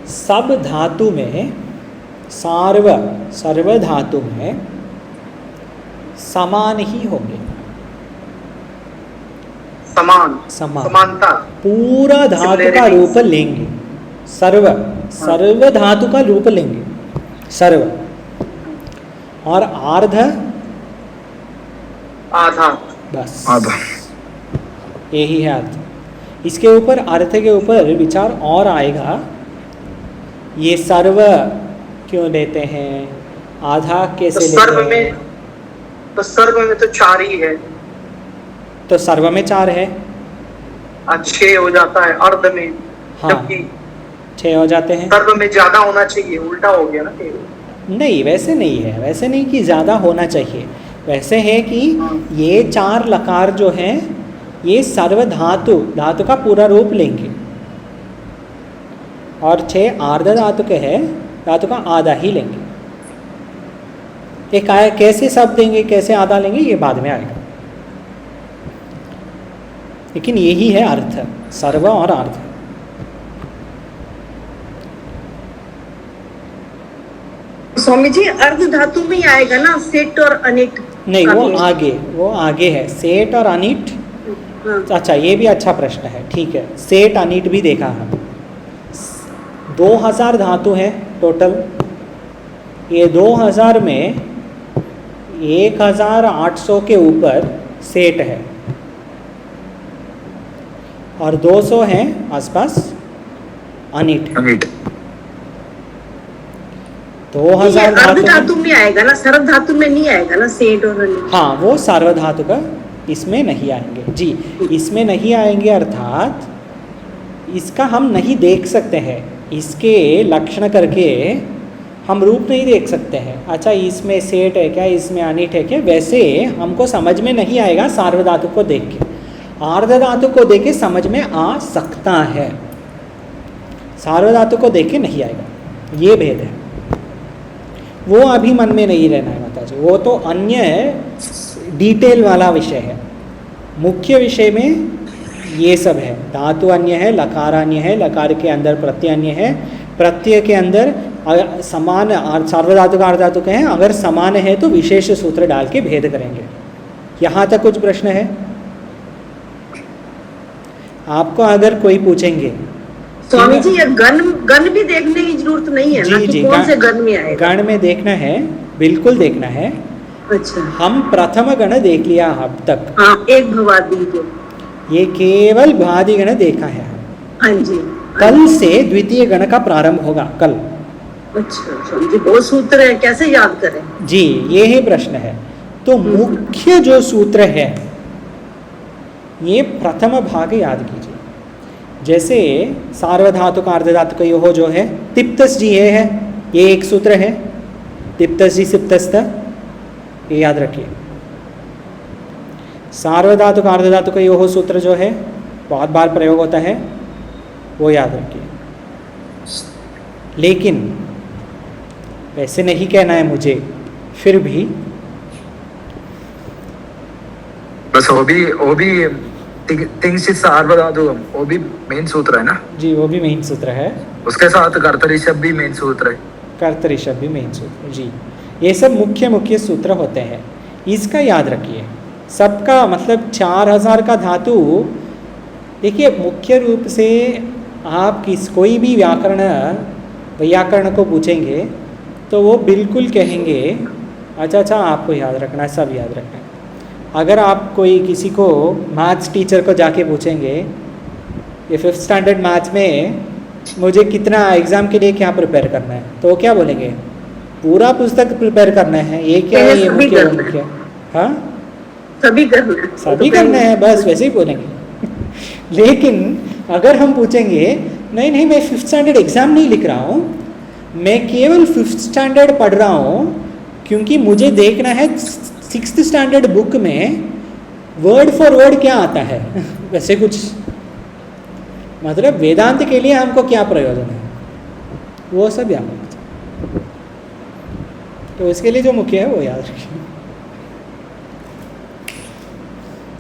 सब धातु में, सर्व धातु में समान ही होंगे। समान, समानता, पूरा धातु का रूप लेंगे। सर्व धातु का रूप लेंगे, सर्व। और आर्ध, आधा, बस आधा। यही है अर्थ। इसके ऊपर, अर्थ के ऊपर विचार और आएगा। ये सर्व क्यों लेते हैं, आधा कैसे तो लेते सर्व हैं? में, तो सर्व में तो 4 ही है, तो सर्व में 4 है, 6 हो जाता है अर्ध में। हाँ, जबकि 6 हो जाते हैं। सर्व में ज्यादा होना चाहिए, उल्टा हो गया ना। नहीं, वैसे नहीं है, वैसे नहीं कि ज़्यादा होना चाहिए। वैसे है कि ये 4 लकार जो हैं, ये सर्व धातु, धातु का पूरा रूप लेंगे, और 6 आर्ध धातु के हैं, धातु का आधा ही लेंगे। ये कैसे सब देंगे, कैसे आधा लेंगे, ये बाद में आएगा। लेकिन यही है अर्थ, सर्व और अर्थ। स्वामी जी, अर्ध धातु में ही आएगा ना सेट और अनिट? नहीं, वो आगे है, सेट और अनिट। अच्छा, ये भी अच्छा प्रश्न है, ठीक है। सेट अनिट भी देखा हम। 2000 धातु है टोटल। ये 2000 में 1800 के ऊपर सेट है, और 200 हैं आसपास अनिट। 2000 अर्ध धातु धातु में आएगा ना, सर्व धातु में नहीं आएगा ना सेठ और अली। हाँ, वो सार्वधातु का इसमें नहीं आएंगे जी, इसमें नहीं आएंगे, अर्थात इसका हम नहीं देख सकते हैं, इसके लक्षण करके हम रूप नहीं देख सकते हैं। अच्छा, इसमें सेठ है क्या, इसमें अनिट है क्या, वैसे हमको समझ में नहीं आएगा सार्वधातु को देख के। आर्ध धातु को देख के समझ में आ सकता है, सार्वधातु को देख के नहीं आएगा, ये भेद है। वो अभी मन में नहीं रहना है माता जी, वो तो अन्य डिटेल वाला विषय है। मुख्य विषय में ये सब है, धातु अन्य है, लकार अन्य है, लकार के अंदर प्रत्यय अन्य है, प्रत्यय के अंदर समान सार्वधातु का अर्धातु के हैं, अगर समान है तो विशेष सूत्र डाल के भेद करेंगे। यहाँ तक कुछ प्रश्न है आपको? अगर कोई पूछेंगे स्वामी जी, ये गण भी देखने की जरूरत नहीं है ना कि कौन से गण में आएगा? गण में देखना है, बिल्कुल देखना है। अच्छा, हम प्रथम गण देख लिया अब तक, हाँ, एक भवादी को, ये केवल भवादि गण देखा है। हाँ जी। कल से द्वितीय गण का प्रारंभ होगा, कल। अच्छा स्वामी जी, बहुत सूत्र है, कैसे याद करें? जी, ये ही प्रश्न है। तो मुख्य जो सूत्र है ये प्रथम भाग याद कीजिए। जैसे सार्वधातु का अर्धधातु का यो जो है, तिप्तस जी है, ये एक सूत्र है, तिप्तस जी सिप्तस्त, ये याद रखिए। सार्वधातु का अर्धधातु का यो सूत्र जो है बहुत बार प्रयोग होता है, वो याद रखिए। लेकिन वैसे नहीं कहना है मुझे, फिर भी बस वो भी सार्वधातु, वो भी मेन सूत्र है ना जी, वो भी मेन सूत्र है। उसके साथ कर्तरी शब्द भी मेन सूत्र है। कर्तरी शब्द भी मेन सूत्र जी, ये सब मुख्य मुख्य सूत्र होते हैं, इसका याद रखिए। सबका मतलब 4000 का धातु, देखिए मुख्य रूप से आप कोई भी व्याकरण को पूछेंगे तो वो बिल्कुल कहेंगे अच्छा आपको याद रखना है, सब याद रखना है। अगर आप कोई किसी को मैथ्स टीचर को जाके पूछेंगे ये 5th स्टैंडर्ड मैथ्स में मुझे कितना एग्ज़ाम के लिए क्या प्रिपेयर करना है, तो वो क्या बोलेंगे? पूरा पुस्तक प्रिपेयर करना है, ये क्या है, ये मुख्य वो मुख्य, हाँ सभी करना है, बस वैसे ही बोलेंगे। लेकिन अगर हम पूछेंगे नहीं मैं 5th स्टैंडर्ड एग्ज़ाम नहीं लिख रहा हूँ, मैं केवल 5th स्टैंडर्ड पढ़ रहा हूँ क्योंकि मुझे देखना है 6th स्टैंडर्ड बुक में वर्ड फॉर वर्ड क्या आता है वैसे कुछ, मतलब वेदांत के लिए हमको क्या प्रयोजन है, वो सब याद रखिए। तो इसके लिए जो मुख्य है वो याद रखिए।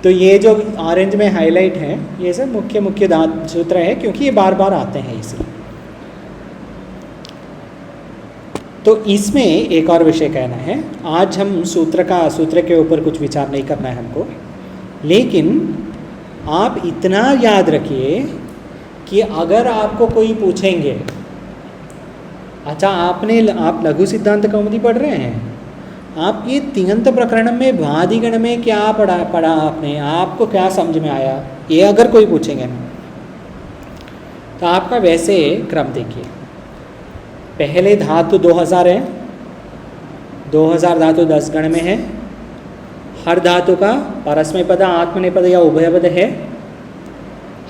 तो ये जो ऑरेंज में हाईलाइट है ये सब मुख्य मुख्य धातु सूत्र है, क्योंकि ये बार बार आते हैं इसलिए। तो इसमें एक और विषय कहना है, आज हम सूत्र के ऊपर कुछ विचार नहीं करना है हमको, लेकिन आप इतना याद रखिए कि अगर आपको कोई पूछेंगे अच्छा आप लघु सिद्धांत कौमुदी पढ़ रहे हैं, आप ये तिङन्त प्रकरण में भादिगण में क्या पढ़ा आपने, आपको क्या समझ में आया, ये अगर कोई पूछेंगे तो आपका वैसे क्रम देखिए। पहले धातु 2000 है, 2000 धातु 10 गण में है। हर धातु का परस्मैपद, आत्मनेपद या उभयपद है।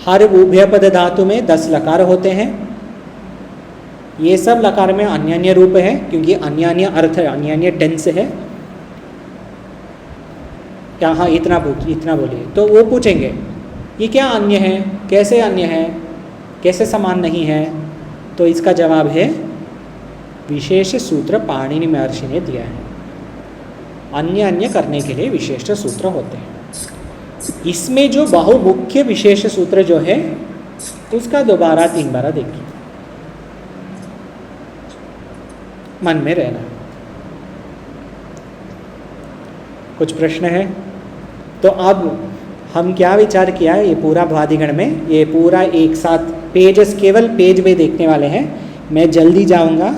हर उभयपद धातु में 10 लकार होते हैं। ये सब लकार में अन्य अन्य रूप है, क्योंकि अन्य अन्य अर्थ है, अन्य अन्य टेंस है। यहाँ इतना बोलिए, तो वो पूछेंगे ये क्या अन्य है, कैसे अन्य है, कैसे समान नहीं है, तो इसका जवाब है विशेष सूत्र पाणिनि महर्षि ने दिया है। अन्य अन्य करने के लिए विशेष सूत्र होते हैं। इसमें जो बहुमुख्य विशेष सूत्र जो है उसका 2-3 बार देखिए, मन में रहना। कुछ प्रश्न है? तो अब हम क्या विचार किया, ये पूरा भादिगण में ये पूरा एक साथ पेजेस, केवल पेज में देखने वाले हैं। मैं जल्दी जाऊंगा,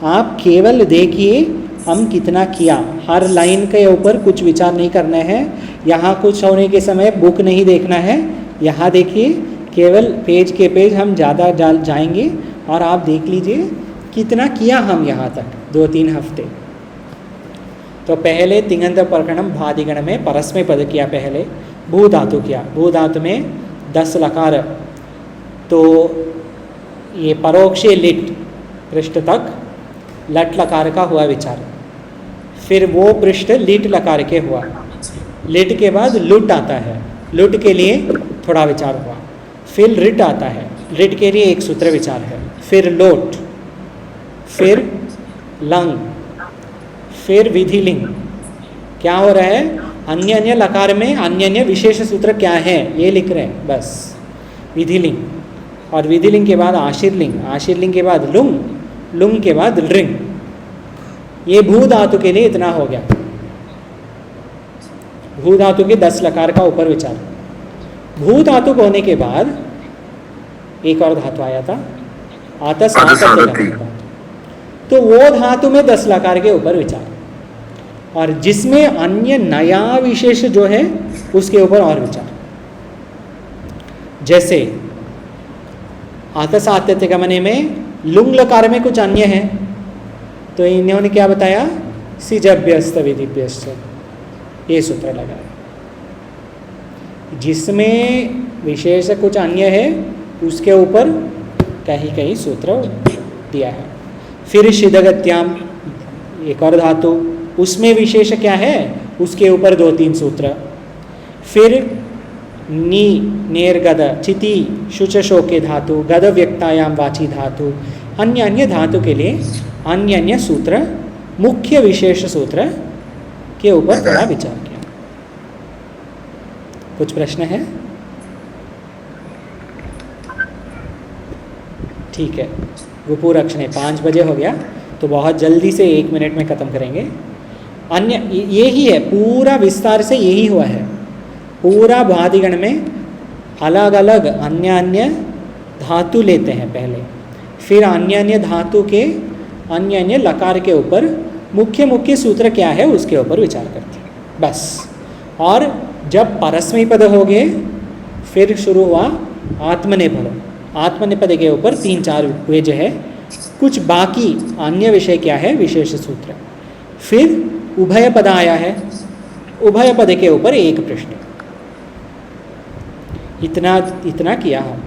आप केवल देखिए हम कितना किया। हर लाइन के ऊपर कुछ विचार नहीं करना है। यहाँ कुछ होने के समय बुक नहीं देखना है, यहाँ देखिए केवल पेज के पेज हम ज़्यादा जाएंगे और आप देख लीजिए कितना किया हम यहाँ तक 2-3 हफ्ते। तो पहले तिङन्त प्रकरणम भादिगण में परस्मै पद किया, पहले भू धातु किया, भू धातु में 10 लकार, तो ये परोक्षे लिट पृष्ठ तक लट लकार का हुआ विचार, फिर वो पृष्ठ लिट लकार के हुआ, लिट के बाद लुट आता है, लुट के लिए थोड़ा विचार हुआ, फिर रिट आता है, रिट के लिए एक सूत्र विचार है, फिर लोट, फिर लंग, फिर विधिलिंग। क्या हो रहा है, अन्य अन्य लकार में अन्य अन्य विशेष सूत्र क्या है ये लिख रहे हैं बस, विधिलिंग, और विधिलिंग के बाद आशीर्लिंग, आशीर्लिंग के बाद लुंग, लुंग के बाद रिंग। ये भू धातु के लिए इतना हो गया। भू धातु के 10 लकार का ऊपर विचार। भू धातु होने के बाद एक और धातु आया था आतसादति, तो वो धातु में 10 लकार के ऊपर विचार, और जिसमें अन्य नया विशेष जो है उसके ऊपर और विचार। जैसे आतसात्यते गमने में लुंग लकार में कुछ अन्य है, तो इन्होंने क्या बताया, सिजभ्यस्त विधिभ्यस्त, ये सूत्र लगाया। जिसमें विशेष कुछ अन्य है उसके ऊपर कहीं कहीं सूत्र दिया है। फिर शिदगत्याम एक और धातु, उसमें विशेष क्या है उसके ऊपर 2-3 सूत्र। फिर नी नेर्गद चिति शुच शोके धातु, गद व्यक्तायाम वाची धातु, अन्य अन्य धातु के लिए अन्य अन्य सूत्र, मुख्य विशेष सूत्र के ऊपर थोड़ा विचार किया। कुछ प्रश्न है? ठीक है, गुपूरक्षणे 5 बजे हो गया, तो बहुत जल्दी से 1 मिनट में ख़त्म करेंगे। अन्य यही है, पूरा विस्तार से यही हुआ है। पूरा भादिगण में अलग अलग अन्य अन्य धातु लेते हैं पहले, फिर अन्य अन्य धातु के अन्य अन्य लकार के ऊपर मुख्य मुख्य सूत्र क्या है उसके ऊपर विचार करते हैं बस। और जब परस्मै पद हो गए फिर शुरू हुआ आत्मनेपद। आत्मनेपद के ऊपर 3-4 हुए जो है, कुछ बाकी अन्य विषय क्या है विशेष सूत्र। फिर उभय पद आया है, उभय पद के ऊपर 1 पृष्ठ। इतना किया हम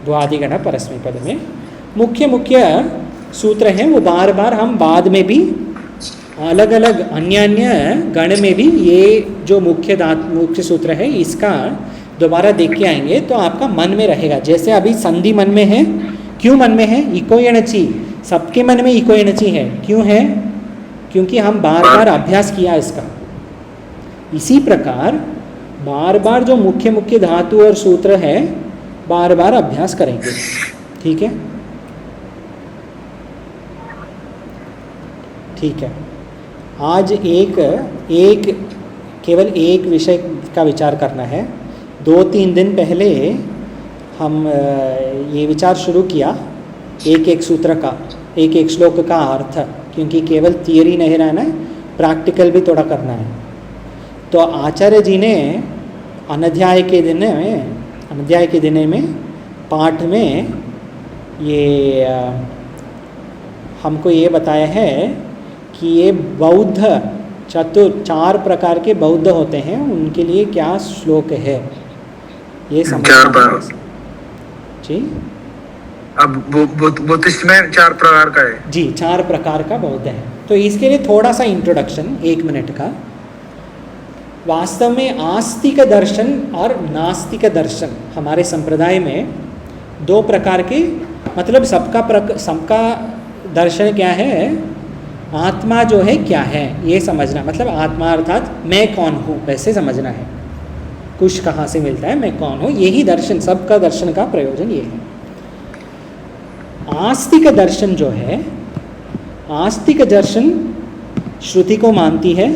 द्वादिगण परस्मै पद में। मुख्य मुख्य सूत्र हैं वो बार बार हम बाद में भी अलग अलग अन्य अन्य गण में भी ये जो मुख्य सूत्र है इसका दोबारा देख के आएंगे तो आपका मन में रहेगा। जैसे अभी संधि मन में है, क्यों मन में है? इको एणचि, सबके मन में इको एणचि है। क्यों है? क्योंकि हम बार बार अभ्यास किया इसका। इसी प्रकार बार बार जो मुख्य मुख्य धातु और सूत्र है बार बार अभ्यास करेंगे। ठीक है, ठीक है। आज केवल एक विषय का विचार करना है। 2-3 दिन पहले हम ये विचार शुरू किया एक सूत्र का, एक श्लोक का अर्थ, क्योंकि केवल थियरी नहीं रहना है, प्रैक्टिकल भी थोड़ा करना है। तो आचार्य जी ने अनध्याय के दिन में पाठ में ये हमको ये बताया है कि ये बौद्ध 4 प्रकार के बौद्ध होते हैं, उनके लिए क्या श्लोक है ये समझना जी। अब बुद्धिस्ट में 4 प्रकार का है जी, 4 प्रकार का बौद्ध है। तो इसके लिए थोड़ा सा इंट्रोडक्शन 1 मिनट का। वास्तव में आस्तिक दर्शन और नास्तिक दर्शन हमारे संप्रदाय में 2 प्रकार के, मतलब सबका दर्शन क्या है, आत्मा जो है क्या है ये समझना, मतलब आत्मा अर्थात मैं कौन हूँ वैसे समझना है। कुछ कहाँ से मिलता है, मैं कौन हूँ, यही दर्शन, सबका दर्शन का प्रयोजन ये है। आस्तिक दर्शन जो है, आस्तिक दर्शन श्रुति को मानती है,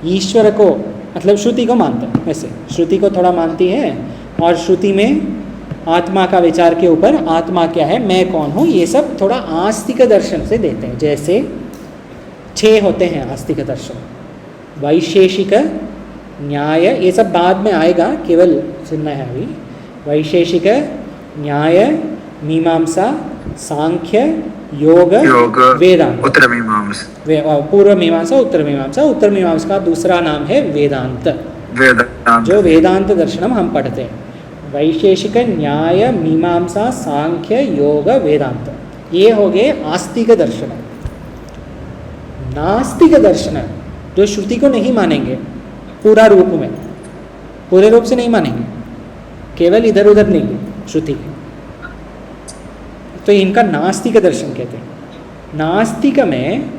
ईश्वर को, मतलब श्रुति को मानता है, वैसे श्रुति को थोड़ा मानती है, और श्रुति में आत्मा का विचार के ऊपर आत्मा क्या है, मैं कौन हूँ, ये सब थोड़ा आस्तिक दर्शन से देते हैं। जैसे 6 होते हैं आस्तिक दर्शन, वैशेषिक, न्याय, ये सब बाद में आएगा, केवल सुनना है अभी। वैशेषिक, न्याय, मीमांसा, सांख्य योग योग वेदांत। उत्तर मीमांसा। पूर्व मीमांसा उत्तर मीमांसा। उत्तर मीमांसा का दूसरा नाम है वेदांत, वेदांत जो वेदांत दर्शनम हम पढ़ते हैं। वैशेषिक न्याय मीमांसा सांख्य योग वेदांत, ये हो गए आस्तिक दर्शन। नास्तिक दर्शन जो श्रुति को नहीं मानेंगे पूरा रूप में, पूरे रूप से नहीं मानेंगे, केवल इधर उधर लेंगे श्रुति के, तो इनका नास्तिक दर्शन कहते हैं। नास्तिक में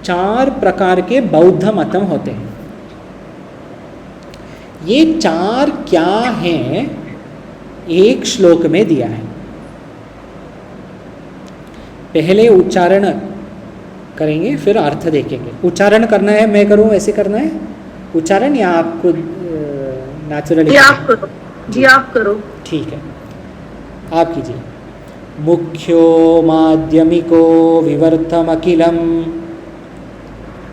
4 प्रकार के बौद्ध मतम होते हैं। ये 4 क्या हैं एक श्लोक में दिया है। पहले उच्चारण करेंगे, फिर अर्थ देखेंगे। उच्चारण करना है, मैं करूं ऐसे करना है उच्चारण, या आपको नेचुरली? जी आप करो, जी आप करो। ठीक है, आप कीजिए। मुख्यो माध्यमिको विवर्तमखिलम,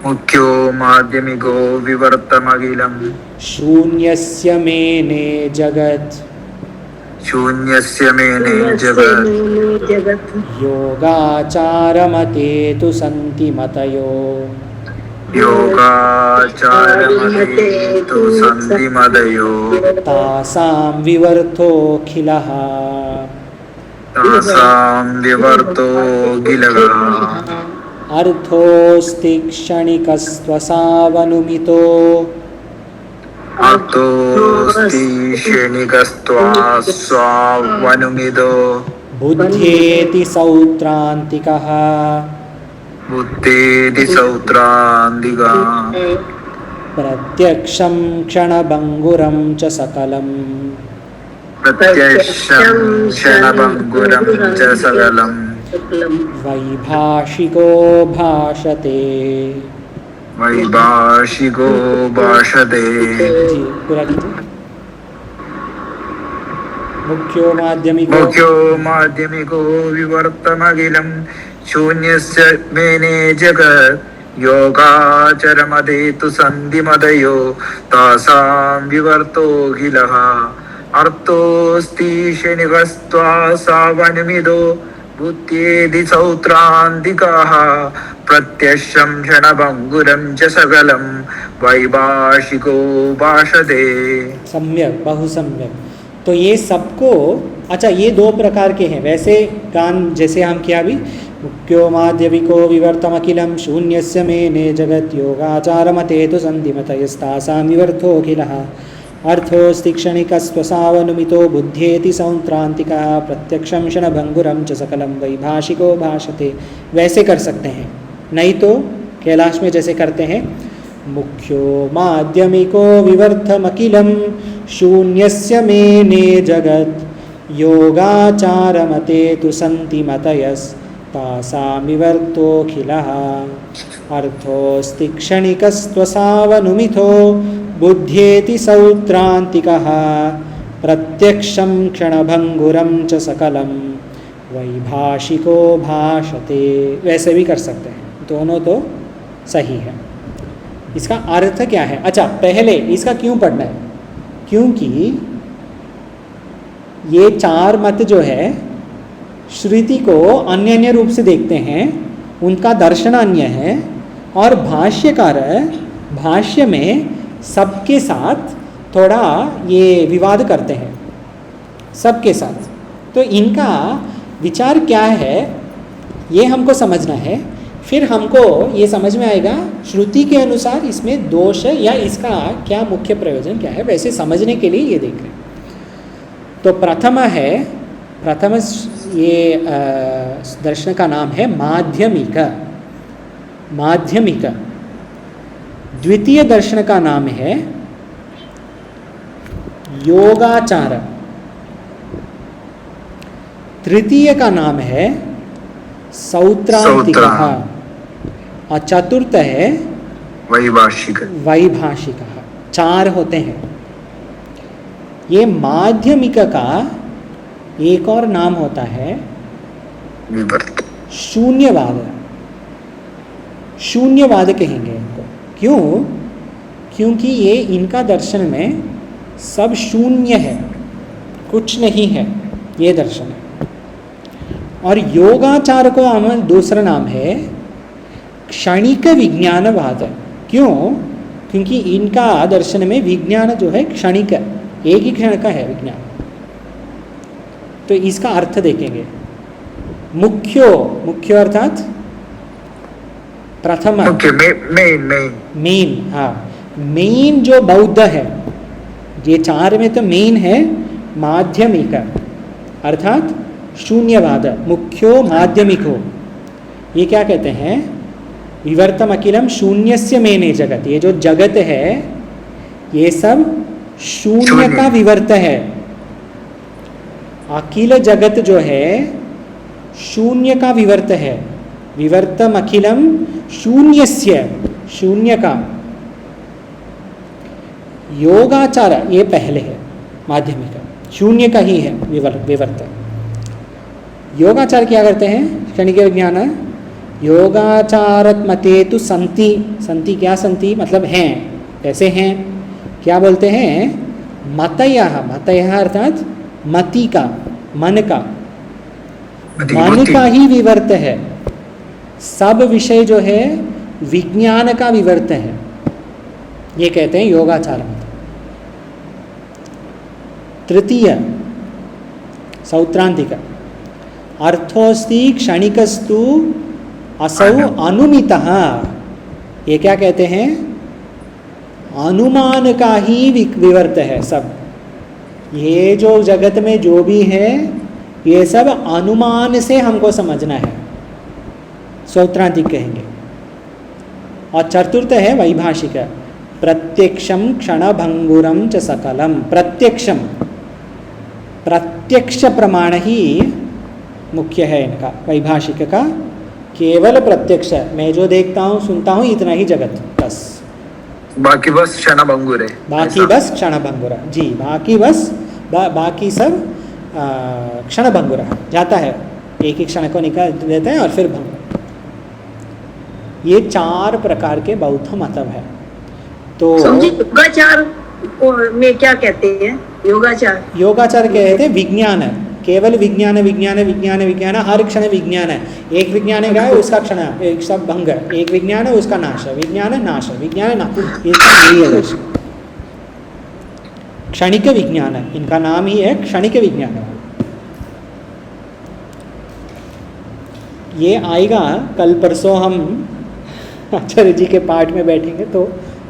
मुख्यो माध्यमिको विवर्तमखिलम् शून्यस्य मेने जगत्, शून्यस्य मेने जगत् जगत योगाचारमते तु सन्ति मतयो, योगाचारमते तु सन्ति मदयो तासां विवर्थोऽखिलः, तासां विवर्तो गिलः अर्थोऽस्ति क्षणिकस्त्वसावनुमितो, अर्थोऽस्ति क्षणिकस्त्वास्वावनुमितो बुद्धेति सौत्रान्तिकः, बुद्धेति सौत्रान्तिका प्रत्यक्षं क्षणभङ्गुरं च सकलं, प्रत्यक्षं क्षणभङ्गुरं च सकलं वैभाषिको भाषते। वैभाषिको भाषते। जी पूरा कीजिए। मुख्यो माध्यमिको मुख्यो माध्यमिको विवर्तमखिलं शून्यस्य मेने जगत् योगाचरमते तु सन्ति मदयो तासां विवर्तोऽखिलः अर्थोऽस्ति क्षणिकस्त्वासावनुमितो बुद्धेति सौत्रान्तिकाः प्रत्यक्षं क्षणभङ्गुरं च सकलं वैभाषिको भाषते। सम्यक, बहु सम्यक। तो ये सबको, अच्छा ये 2 प्रकार के हैं वैसे गान, जैसे हम किया अभी, मुख्यो माध्यमिको विवर्तमखिलं शून्यस्य मेने जगत् योगाचारमते तु सन्ति मतयस्तासां विवर्थोऽखिलः अर्थोऽस्ति क्षणिकस्त्वसावनुमितो बुद्धेति सौत्रान्तिकः प्रत्यक्षं क्षणभङ्गुरं च सकलं वैभाषिको भाषते। वैसे कर सकते हैं, नहीं तो कैलाश में जैसे करते हैं, मुख्यो माध्यमिको विवर्तमखिलं शून्यस्य मेने जगत् योगाचारमते तु सन्ति मतयस्तासां विवर्तोऽखिलः अर्थोऽस्ति क्षणिकस्त्वसावनुमितो बुद्धेति सौत्रान्तिकः प्रत्यक्षं क्षणभङ्गुरं च सकलं वैभाषिको भाषते। वैसे भी कर सकते हैं, दोनों तो सही है। इसका अर्थ क्या है? अच्छा पहले इसका क्यों पढ़ना है? क्योंकि ये 4 मत जो है श्रुति को अन्य अन्य रूप से देखते हैं, उनका दर्शन अन्य है, और भाष्यकार भाष्य में सबके साथ थोड़ा ये विवाद करते हैं, सबके साथ। तो इनका विचार क्या है ये हमको समझना है, फिर हमको ये समझ में आएगा श्रुति के अनुसार इसमें दोष है या इसका क्या मुख्य प्रयोजन क्या है। वैसे समझने के लिए ये देख रहे हैं। तो प्रथम ये दर्शन का नाम है माध्यमिक। माध्यमिक। द्वितीय दर्शन का नाम है योगाचार। तृतीय का नाम है सौत्रांतिक, और चतुर्थ है वैभाषिक। वैभाषिक। 4 होते हैं। ये माध्यमिक का एक और नाम होता है विवर्त। शून्यवाद। शून्यवाद कहेंगे इनको। क्यों? क्योंकि ये इनका दर्शन में सब शून्य है, कुछ नहीं है, ये दर्शन है। और योगाचार को हम दूसरा नाम है क्षणिक विज्ञानवाद। क्यों? क्योंकि इनका दर्शन में विज्ञान जो है क्षणिक, एक ही क्षण का है विज्ञान। तो इसका अर्थ देखेंगे। मुख्य अर्थात प्रथम, मेन। हाँ, मेन जो बौद्ध है, ये चार में तो मेन है माध्यमिक, अर्थात शून्यवाद, मुख्यो माध्यमिको। ये क्या कहते हैं? विवर्तम अखिलम शून्यस्य मेने जगत। ये जो जगत है ये सब शून्य का विवर्त है। अखिल जगत जो है शून्य का विवर्त है। विवर्तम अखिलम शून्यस्य, शून्य का। योगाचार ये पहले है माध्यमिक, शून्य का ही है विवर्त। योगाचार क्या करते हैं? क्षणिक विज्ञान। योगाचारत मते तु संति, संति क्या? संति मतलब हैं, ऐसे हैं। क्या बोलते हैं? मतयः, मतयः अर्थात मति का, मन का, मन का ही विवर्त है। सब विषय जो है विज्ञान का विवर्त है, ये कहते हैं योगाचार मत। तृतीय सौत्रांतिक, अर्थोस्ति क्षणिकस्तु असौ अनुमितः। ये क्या कहते हैं? अनुमान का ही विवर्त है सब। ये जो जगत में जो भी है ये सब अनुमान से हमको समझना है, सौत्रांतिक कहेंगे। और चतुर्थ है वैभाषिक, प्रत्यक्षम क्षणभंगुरम च सकलम। प्रत्यक्षम, प्रत्यक्ष प्रमाण ही मुख्य है इनका, वैभाषिक का। केवल प्रत्यक्ष, मैं जो देखता हूँ सुनता हूँ इतना ही जगत, बस। बाकी बस क्षणभंगुर है, बाकी बस क्षणभंगुर जी, बाकी बस बाकी सब क्षणभंगुर जाता है, एक ही क्षण को निकाल देता है और फिर भंग। ये चार प्रकार के बौद्ध मतब है। तो योगाचार में क्या कहते हैं? योगाचार, योगाचार कहते हैं विज्ञान है, केवल विज्ञान, विज्ञान, विज्ञान, विज्ञान, हर क्षण विज्ञान है। एक विज्ञान है उसका क्षण, एक सब भंग, एक विज्ञान है उसका नाश, विज्ञान है नाश, विज्ञान है नाश। क्षणिक विज्ञान है, इनका नाम ही है क्षणिक विज्ञान। ये आएगा कल परसों, हम आचार्य जी के पाठ में बैठेंगे तो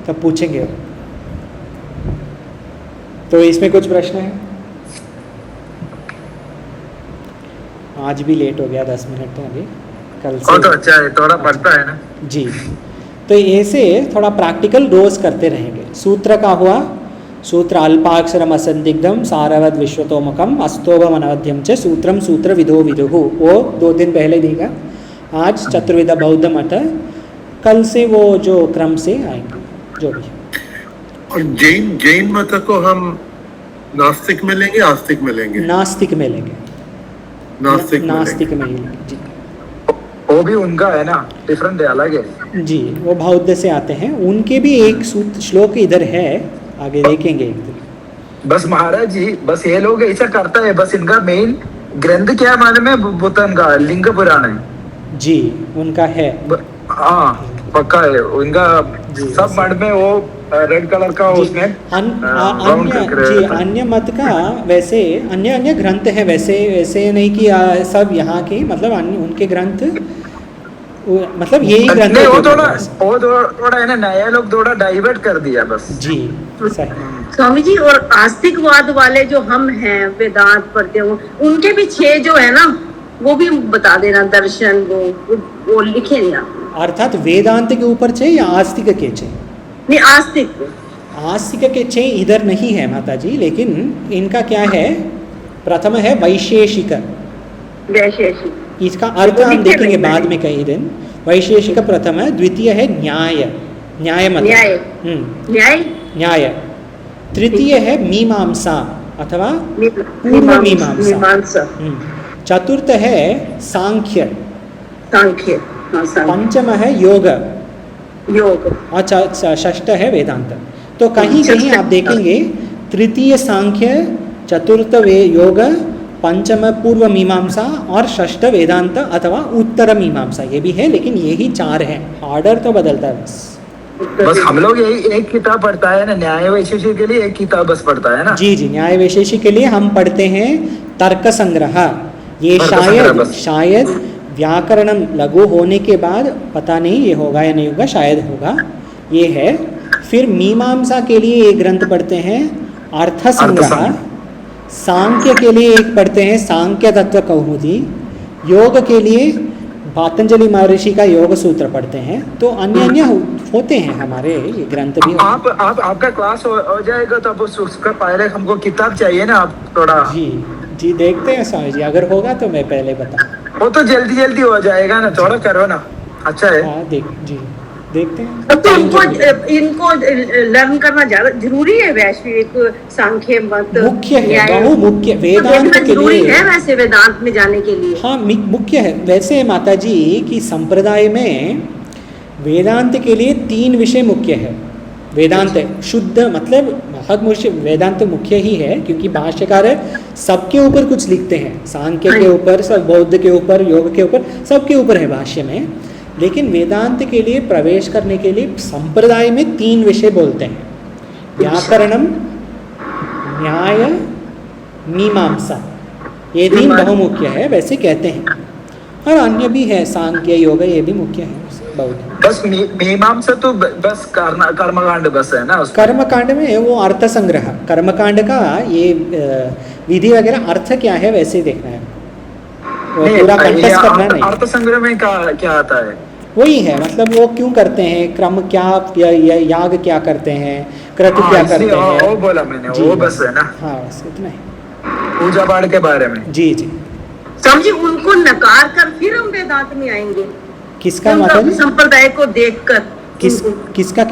तब पूछेंगे। तो इसमें कुछ प्रश्न है? आज भी लेट हो गया 10 मिनट, तो अभी कल से तो अच्छा है, थोड़ा पढ़ता है ना जी। तो ऐसे थोड़ा प्रैक्टिकल रोज करते रहेंगे। सूत्र का हुआ, सूत्र अल्पाक्षरम असंदिग्धम सारवद विश्वतोमुखम अस्तोभम अनवध्यम च सूत्रम सूत्र विधो विदुः, वो 2 दिन पहले देगा। आज चतुर्विध बौद्ध मत, कल से वो जो क्रम से आएंगे जो भी। और जैन मत को हम नास्तिक में लेंगे, आस्तिक में लेंगे? नास्तिक में लेंगे, नास्तिक में ही लेंगे जी। वो भी उनका है ना, डिफरेंट है, अलग है जी। वो बौद्ध से आते हैं, उनके भी एक सूत्र श्लोक इधर है, आगे देखेंगे एक दिन। बस महाराज जी, बस ये लोग ऐसा करता है, बस इनका मेन ग्रंथ क्या मालूम है? बुद्धन का लिंग पुराण है जी, उनका है। हाँ पक्का है उनका। सब मठ में वो रेड कलर का उसमें अन्य मत का वैसे अन्य ग्रंथ है, वैसे नहीं कि सब यहाँ के, मतलब अन्य उनके ग्रंथ, मतलब यही ग्रंथ नहीं, वो थोड़ा है ना, नया लोग थोड़ा डाइवर्ट कर दिया बस जी। सही स्वामी जी। और आस्तिकवाद वाले जो हम हैं, वेदांत पढ़ते हो, उनके भी 6 जो है ना, वो भी बता देना। दर्शन वो लिखे नहीं आप? अर्थात वेदांत के ऊपर छे या आस्तिक के छे? नहीं, आस्तिक। आस्तिक के छे इधर नहीं है माता जी, लेकिन इनका क्या है? प्रथम है वैशेषिक। वैशेषिक, इसका अर्थ हम देखेंगे बाद में कई दिन। वैशेषिक प्रथम है, द्वितीय है न्याय, न्याय मत, न्याय। तृतीय है मीमांसा अथवा पूर्व मीमांसा। चतुर्थ है सांख्य, पंचम है योग, और षष्ठ है वेदांत। तो कहीं कहीं आप देखेंगे तृतीय सांख्य, चतुर्थ योग पंचम पूर्व मीमांसा और षष्ठ वेदांत अथवा उत्तर मीमांसा, ये भी है, लेकिन यही 4 है, ऑर्डर तो बदलता है बस। बस हम लोग यही एक किताब पढ़ता है ना, न्याय वैशेषिक के लिए एक किताब बस पढ़ता है ना। जी जी, न्याय वैशेषिक के लिए हम पढ़ते हैं तर्क संग्रह। ये तर्क संग्रह बस। शायद व्याकरणम लघु होने के बाद, पता नहीं ये होगा या नहीं होगा, शायद होगा, ये है। फिर मीमांसा के लिए एक ग्रंथ पढ़ते हैं अर्थ संग्रह, सांख्य के लिए एक पढ़ते हैं सांख्य तत्व कौमुदी, योग के लिए पातंजलि महर्षि का योग सूत्र पढ़ते हैं। तो अन्य अन्य होते हैं हमारे ये ग्रंथ भी। आपका क्लास हो जाएगा तो अब उसका पहले हमको किताब चाहिए ना, आप थोड़ा। जी जी, देखते हैं स्वामी जी, अगर होगा तो मैं पहले बताऊँ। वो तो जल्दी जल्दी हो जाएगा ना, थोड़ा करो ना, अच्छा है। हाँ जी देखते हैं। तो इनको लर्न करना ज्यादा जरूरी है, वैश्विक सांख्य मत मुख्य है, न्याय। बहु मुख्य वेदांत के जरूरी लिए। है वैसे वेदांत में जाने के लिए। हाँ मुख्य है वैसे माता जी कि संप्रदाय में वेदांत के लिए 3 विषय मुख्य है। वेदांत शुद्ध मतलब बहुत मुख्य, वेदांत मुख्य ही है क्योंकि भाष्यकार सबके ऊपर कुछ लिखते हैं, सांख्य के ऊपर, सब बौद्ध के ऊपर, योग के ऊपर, सबके ऊपर है भाष्य में। लेकिन वेदांत के लिए प्रवेश करने के लिए संप्रदाय में 3 विषय बोलते हैं, व्याकरणम, न्याय, मीमांसा, ये 3 बहुमुख्य है वैसे कहते हैं। और अन्य भी है, सांख्य योग ये भी मुख्य है बहुत। बस मीमांसा तो बस कर्मकांड बस है ना। कर्मकांड में वो अर्थ संग्रह, कर्मकांड का ये विधि वगैरह अर्थ क्या है वैसे देखना है, वो पूरा कंटेस्ट करना नहीं। अर्थ संग्रह में क्या आता है? वही है, मतलब वो क्यों करते हैं, क्रम क्या, याग क्या करते हैं, क्रतु क्या करते हैं, वो बोला मैंने, वो बस है ना। हाँ बस इतना ही, पूजा पाठ के बारे में। जी जी। समझिए, उनको नकार कर फिर हम वेदांत में आएंगे। किसका माता जी? संप्रदाय को देखकर। किसका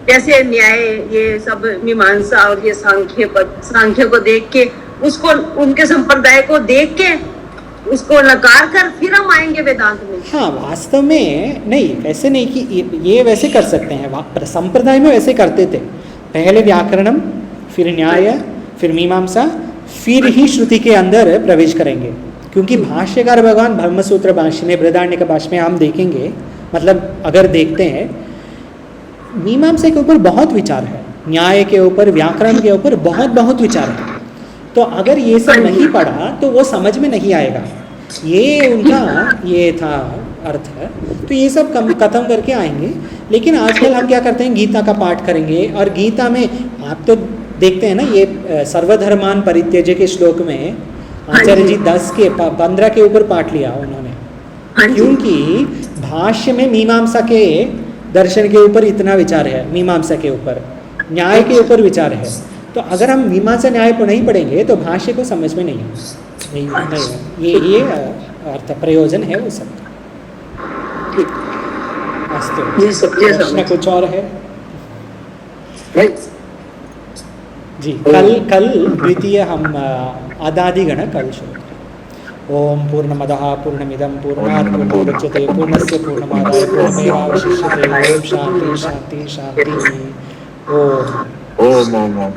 जैसे न्याय, ये सब मीमांसा और ये सांख्य को देख के, उसको उनके संप्रदाय को देख के उसको नकार कर फिर हम आएंगे वेदांत में। हाँ वास्तव में नहीं, वैसे नहीं कि ये वैसे कर सकते हैं, संप्रदाय में वैसे करते थे, पहले व्याकरणम, फिर न्याय, फिर मीमांसा, फिर ही श्रुति के अंदर प्रवेश करेंगे। क्योंकि भाष्यकार भगवान ब्रह्मसूत्र भाष्य में, बृहदारण्यक भाष्य में हम देखेंगे, मतलब अगर देखते हैं, मीमांसा के ऊपर बहुत विचार है, न्याय के ऊपर, व्याकरण के ऊपर बहुत विचार है। तो अगर ये सब नहीं पढ़ा तो वो समझ में नहीं आएगा, ये उनका ये था अर्थ है। तो ये सब खत्म करके आएंगे। लेकिन आजकल हम क्या करते हैं, गीता का पाठ करेंगे, और गीता में आप तो देखते हैं ना, ये सर्वधर्मान परित्यज्य के श्लोक में आचार्य जी 15 के ऊपर पाठ लिया उन्होंने, क्योंकि भाष्य में मीमांसा के दर्शन के ऊपर इतना विचार है, मीमांसा के ऊपर, न्याय के ऊपर विचार है। तो अगर हम मीमांसा न्याय को नहीं पढ़ेंगे तो भाष्य को समझ में नहीं ये अर्थ प्रयोजन है वो सब। प्रश्न कुछ और है जी? कल द्वितीय हम आदादिगण कल शुरू करें। ओम पूर्णमदः पूर्णमिदं पूर्णात् पूर्णमुदच्यते पूर्णस्य पूर्णमादाय पूर्णमेवावशिष्यते। ओम शांति शांति शांति। ओम ओम ओम ओम।